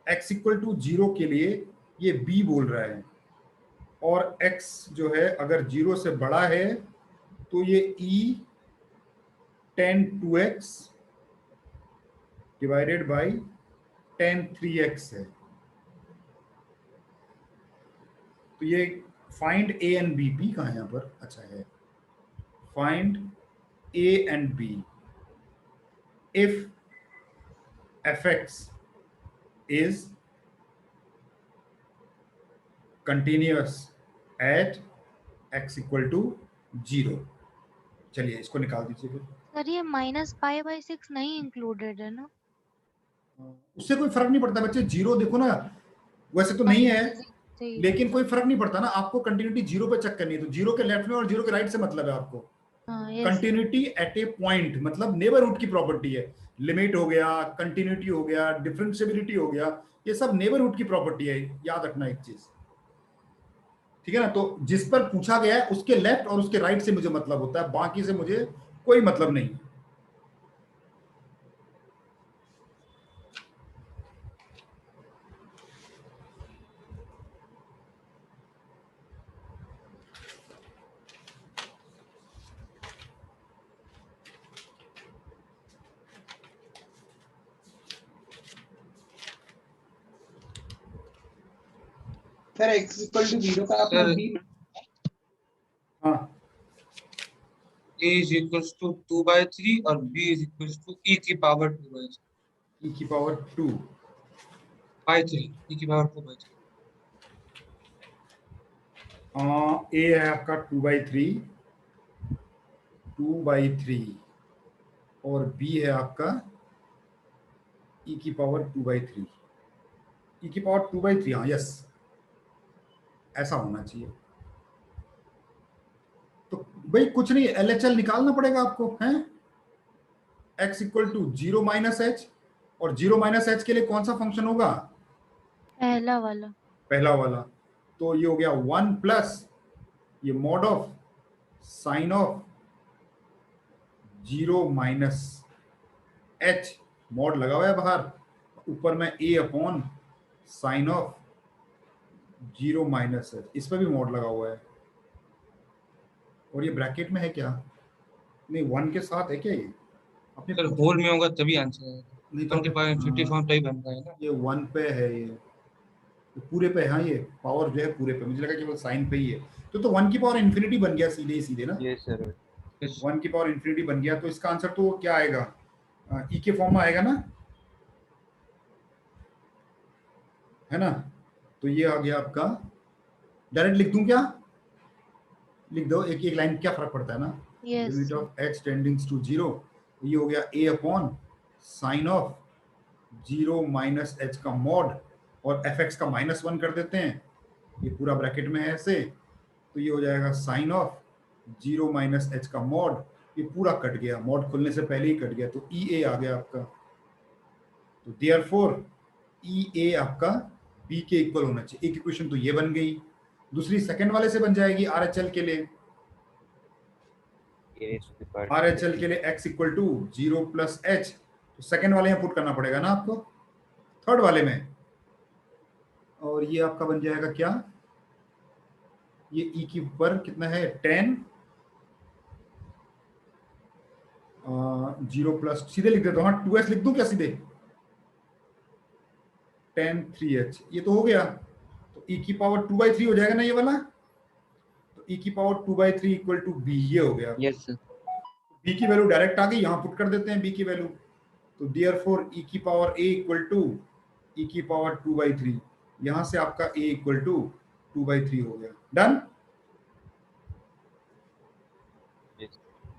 x इक्वल टू 0 के लिए ये b बोल रहा है, और x जो है अगर 0 से बड़ा है तो ये e tan 2x divided by tan 3x है। तो ये find a and b, b कहाँ है यहाँ पर, अच्छा है, find a and b if fx is continuous at x equal to 0। चलिए इसको निकाल दीजिए फिर। सर ये -π/6 नहीं इंक्लूडेड है ना? उससे कोई फर्क नहीं पड़ता बच्चे, 0 देखो ना, वैसे तो नहीं है लेकिन कोई फर्क नहीं पड़ता ना, आपको कंटिन्यूटी 0 पे चेक करनी है, तो 0 के लेफ्ट में और 0 के राइट से मतलब है आपको। कंटिन्यूटी एट ए पॉइंट मतलब नेबरहुड की प्रॉपर्टी है, लिमिट हो गया, कंटिन्यूटी हो गया, डिफरेंशिएबिलिटी हो गया, ये सब नेबरहुड की प्रॉपर्टी है, याद रखना एक चीज, ठीक है ना। तो जिस पर पूछा गया है उसके लेफ्ट और उसके राइट से मुझे मतलब होता है, बाकी से मुझे कोई मतलब नहीं। सर x इक्वल टू 0 का आपने सर, b, हाँ, a is equals to 2/3 और b is equals to e की पावर 2/3, e की पावर 2 e की पावर 2/3। a है आपका 2/3 और b है आपका e की पावर 2/3, e की पावर 2/3, हाँ यस, ऐसा होना चाहिए। तो भाई कुछ नहीं, LHL निकालना पड़ेगा आपको, हैं, x equal to 0 minus h, और 0 माइनस एच के लिए कौन सा फंक्शन होगा, पहला वाला। पहला वाला, तो ये हो गया 1 प्लस ये mod of sign of 0 minus H, mod लगा हुआ है बाहर, ऊपर में a upon sine of 0 minus H, इस पर भी मॉड लगा हुआ है, और ये ब्रैकेट में है क्या, नहीं 1 के साथ है क्या ये, अपने सर होल में होगा तभी आंसर आएगा, नहीं उनके पास इन्फिनिटी फॉर्म तभी बन पाएगा ना। ये 1 पे है, ये पूरे पे है, हाँ ये पावर जो है पूरे पे, मुझे लगा केवल साइन पे ही है, तो 1 की पावर इन्फिनिटी बन गया सीधे ही सीधे ना, यस सर। 1 की पावर इन्फिनिटी बन गया, तो इसका आंसर तो क्या आएगा, ई के फॉर्म में आएगा ना, है ना। तो ये आ गया आपका, डायरेक्ट लिख दूं क्या, लिख दो, एक एक लाइन, क्या फर्क पड़ता है ना, Yes. Limit of h tendings to 0, ये हो गया a upon sine of 0 minus h का मॉड, और fx का -1 कर देते हैं, ये पूरा ब्रैकेट में है ऐसे, तो ये हो जाएगा साइन ऑफ 0 माइनस h का मॉड, ये पूरा कट गया, मॉड खुलने से पहले ही कट गया, तो EA आ गया आपका, तो देयरफॉर EA आपका B के इक्वल होना चाहिए। एक इक्वेशन तो ये बन गई, दूसरी सेकंड वाले से बन जाएगी RHL के लिए, RHL के लिए x equal to 0 plus h, तो सेकंड वाले में पुट करना पड़ेगा ना आपको, थर्ड वाले में, और ये आपका बन जाएगा क्या, ये e की ऊपर कितना है 10 0 प्लस सीधे लिख देता हूँ, हाँ 2s लिख दूं क्या सीधे, tan 3h, ये तो हो गया, तो e की पावर 2/3 हो जाएगा ना ये वाला, तो e की पावर 2/3 इक्वल टू b, ये हो गया। Yes sir. b की वैल्यू डायरेक्ट आ गई, यहाँ पुट कर देते हैं b की वैल्यू, तो देयरफॉर e की power a equal to e की पावर 2/3, यहाँ से आपका a इक्वल टू 2/3 हो गया। डन,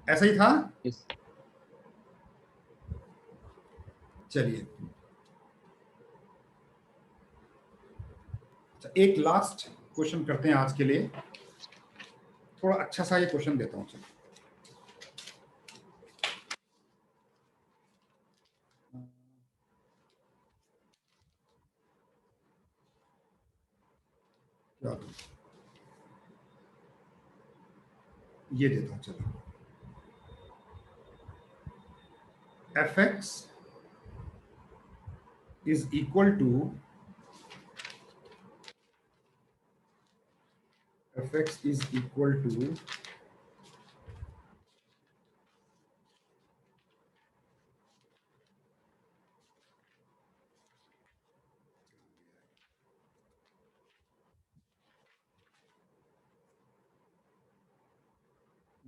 ऐसा ही था। यस। चलिए एक लास्ट क्वेश्चन करते हैं आज के लिए, थोड़ा अच्छा सा ये क्वेश्चन देता हूं। चलो क्या दूं? ये देता हूं, चलो fx is equal to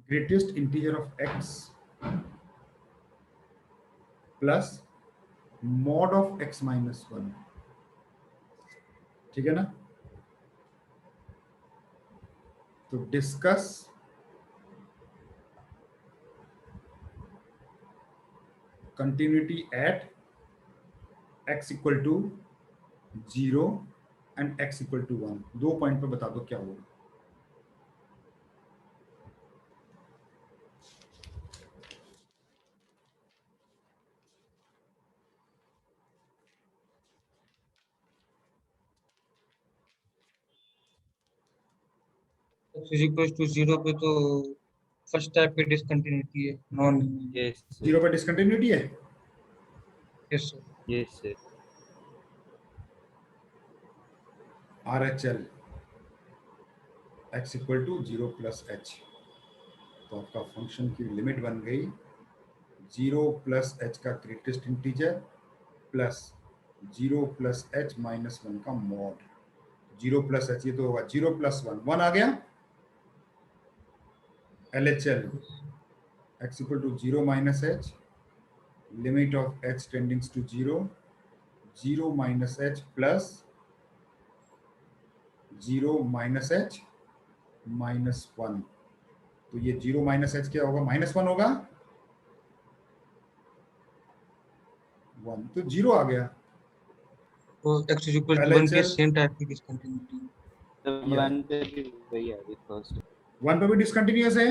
greatest integer of x plus mod of x minus 1, ठीक है ना। तो discuss continuity at x equal to 0 and x equal to 1, 2 point पे बता दो क्या होगा। x is equals to 0 पे तो फर्स्ट टाइप की डिसकंटिन्यूटी है, नॉन। यस 0 पे डिसकंटिन्यूटी है। Yes sir. Yes sir. RHL x equal to 0 plus h, तो आपका फंक्शन की लिमिट बन गई 0 प्लस h का greatest integer plus 0 plus h minus 1 का मॉड। 0 प्लस h ये तो होगा 0 प्लस 1, 1 आ गया। LHL x equal to 0 minus h, limit of h tendings to 0, 0 minus h plus 0 minus h minus 1, तो ये 0 माइनस h क्या होगा, माइनस 1 होगा, 1 तो 0 आ गया। तो x is equal to 1 के सेम टाइप की डिसकंटिन्यूटी। तो 1 पे भी वही आ गई फर्स्ट। 1 पे भी डिसकंटिन्यूअस है,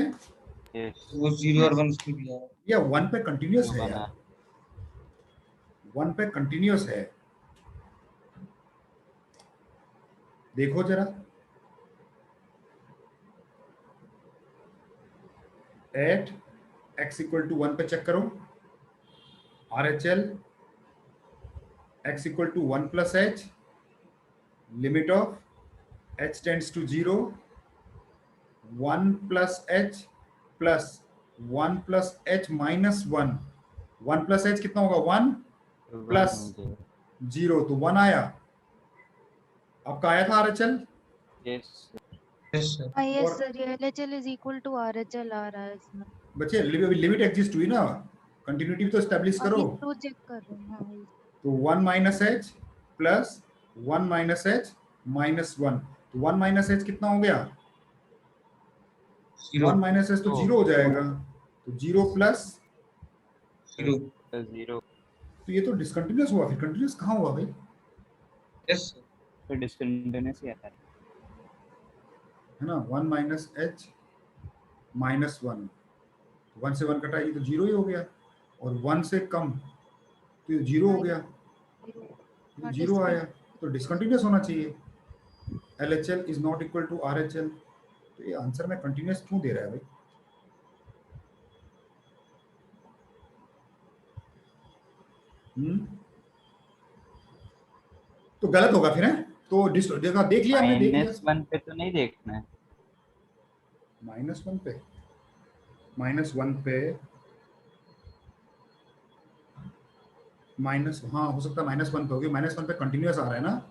यस वो 0 और 1 की भी है। या 1 पे कंटिन्यूअस है यार, 1 पे कंटिन्यूअस है, देखो जरा एट x इक्वल टू 1 पे चेक करो। RHL x equal to 1 plus h, limit of h tends to 0, 1 plus h plus 1 plus h minus 1, 1 plus h कितना होगा, 1 प्लस 0, तो 1 आया। आपका आया था RHL। Yes yes sir. Yes sir, ये LHL is equal to RHL आ रहा है इसमें। बच्चे लिमिट एग्जिस्ट हुई ना, कंटिन्यूटी भी तो एस्टेब्लिश करो। अभी तो चेक कर रहे हैं। हाँ, तो 1 minus h plus 1 minus h minus 1, तो 1 माइनस h कितना हो गया, 1 माइनस h तो 0 हो जाएगा, तो 0 प्लस 0। 0 तो ये तो डिसकंटिन्यूअस हुआ, फिर कंटिन्यूअस कहाँ हुआ भाई। Yes sir. तो डिस्कंटिन्यूअस ही आता है ना। 1 माइनस h माइनस 1, 1 से 1 कटा, ये तो 0 ही हो गया, और 1 से कम तो ये 0 हो गया, तो 0 आया, तो डिसकंटिन्यूअस होना चाहिए। LHL is not equal to RHL, तो ये आंसर में कंटिन्यूअस क्यों दे रहा है भाई। तो गलत होगा फिर है, तो देखा देख लिया हमने, देख लिया। -1 पे तो नहीं देखना है। -1 पे, -1 पे माइनस, हाँ हो सकता है -1 पे होगी, -1 पे कंटिन्यूअस आ रहा है ना।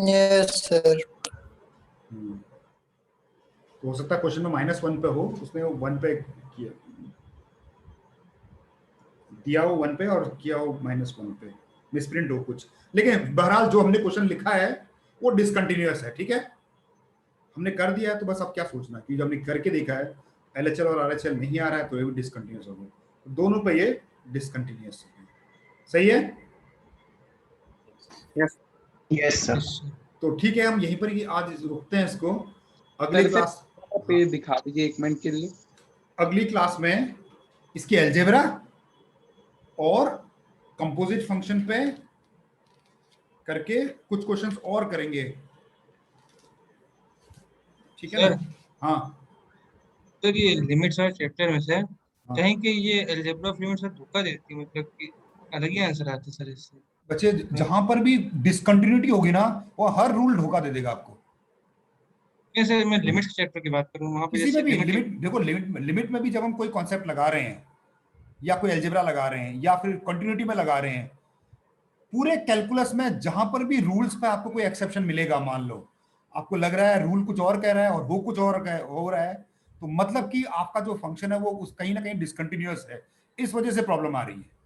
Yes sir. तो हो सकता है क्वेश्चन में -1 पे हो, उसने वो 1 पे किया, दिया हो 1 पे और किया हो -1 पे, मिसप्रिंट हो कुछ। लेकिन बहरहाल जो हमने क्वेश्चन लिखा है वो डिसकंटिन्यूअस है, ठीक है, हमने कर दिया है। तो बस अब क्या सोचना कि जब हमने करके देखा है LHL और RHL नहीं आ रहा है तो ये भी डिसकंटिन्यूअस हो गया, तो दोनों पे ये डिसकंटिन्यूअस हो गया। सही है? Yes sir. तो ठीक है, हम यहीं पर ही आज रुकते हैं इसको। अगली क्लास पे दिखा दीजिए 1 मिनट के लिए। अगली क्लास में इसकी अलजेब्रा और कंपोजिट फंक्शन पे करके कुछ क्वेश्चंस और करेंगे, ठीक है ना? हाँ सर ये लिमिट्स वाले चैप्टर में से कहीं कि ये अलजेब्रा ऑफ लिमिट्स धोखा देती है, मतलब कि अलग ही आंसर आते हैं सर इससे। बच्चे, जहां पर भी डिसकंटिन्यूटी होगी ना वो हर रूल धोखा दे देगा आपको। सर मैं लिमिट्स के चैप्टर की बात करूं, वहां पे किसी जैसे में भी लिमिट, देखो लिमिट में भी जब हम कोई कॉन्सेप्ट लगा रहे हैं या कोई अलजेब्रा लगा रहे हैं या फिर कंटिन्यूटी में लगा रहे हैं, पूरे कैलकुलस में जहां पर भी रूल्स पे आपको कोई एक्सेप्शन मिलेगा, मान लो आपको लग रहा है रूल कुछ और कह रहा है और वो कुछ और हो रहा है, तो मतलब कि आपका जो फंक्शन है वो उस कहीं ना कहीं डिसकंटिन्यूअस है, इस वजह से प्रॉब्लम आ रही है।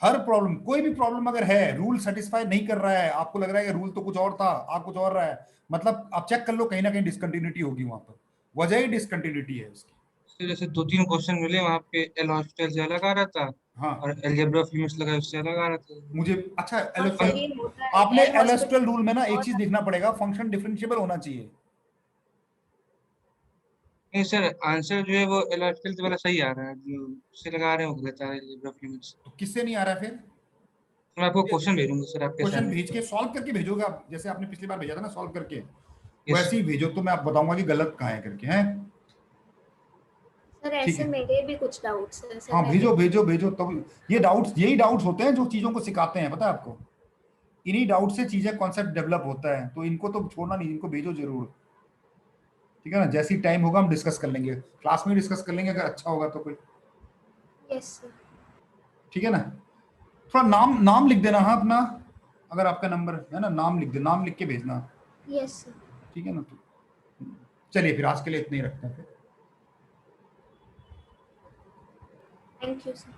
हर प्रॉब्लम, कोई भी प्रॉब्लम अगर है, रूल सेटिस्फाई नहीं कर रहा है, आपको लग रहा है कि रूल तो कुछ और था, आप कुछ और रहा है, मतलब आप चेक कर लो, कहीं ना कहीं डिसकंटिन्यूटी होगी वहां पर, वजह ही डिसकंटिन्यूटी है उसकी। सर जैसे 2-3 क्वेश्चन मिले वहां पे एल हॉस्पिटल से अलग आ रहा था, हाँ, और अलजेब्रा ऑफ लिमिट्स लगा उससे अलग आ रहा था मुझे अच्छा हाँ सर, ये होता है आपने एल एलएसट्रल रूल में ना एक हॉस्पिटल। चीज देखना पड़ेगा, फंक्शन डिफरेंशिएबल होना चाहिए। नहीं सर, आंसर जो है वो एल हॉस्पिटल से वाला सही आ रहा है, जो उससे लगा रहे हैं वो गलत आ रहा है अलजेब्रा ऑफ लिमिट्स। तो किससे नहीं आ रहा है फिर? मैं आपको क्वेश्चन भेजूंगा सर आपके क्वेश्चन सामने। भेज के सॉल्व करके भेजोगे आप, जैसे आपने पिछली बार भेजा था ना सॉल्व करके, Yes, वैसे ही भेजो, तो मैं आप बताऊंगा कि गलत कहाँ है करके, हैं? सर ठीक ऐसे है, मेरे भी कुछ डाउट्स हैं सर, हाँ मैं भेजो भेजो भेजो। तब ये डाउट्स, यही डाउट्स होते हैं जो चीजों को सिखाते हैं, पता है आपको, इन्हीं डाउट से चीजें कॉन्सेप्ट डेवलप होता है, तो इनको तो छोड़ना नहीं, इनको भेजो जरूर, ठीक है ना? जैसे ही टाइम होगा हम डिस्कस कर लेंगे, क्लास में डिस्कस कर लेंगे, अगर अच्छा होगा तो कोई, यस सर। ठीक है ना? थोड़ा नाम नाम लिख देना, हाँ अपना, अगर आपका नंबर है ना, नाम लिख दे, नाम लिख के भेजना, यस सर। ठीक है ना? तो चलिए फिर आज के लिए इतना ही रखते हैं फिर। Thank you sir.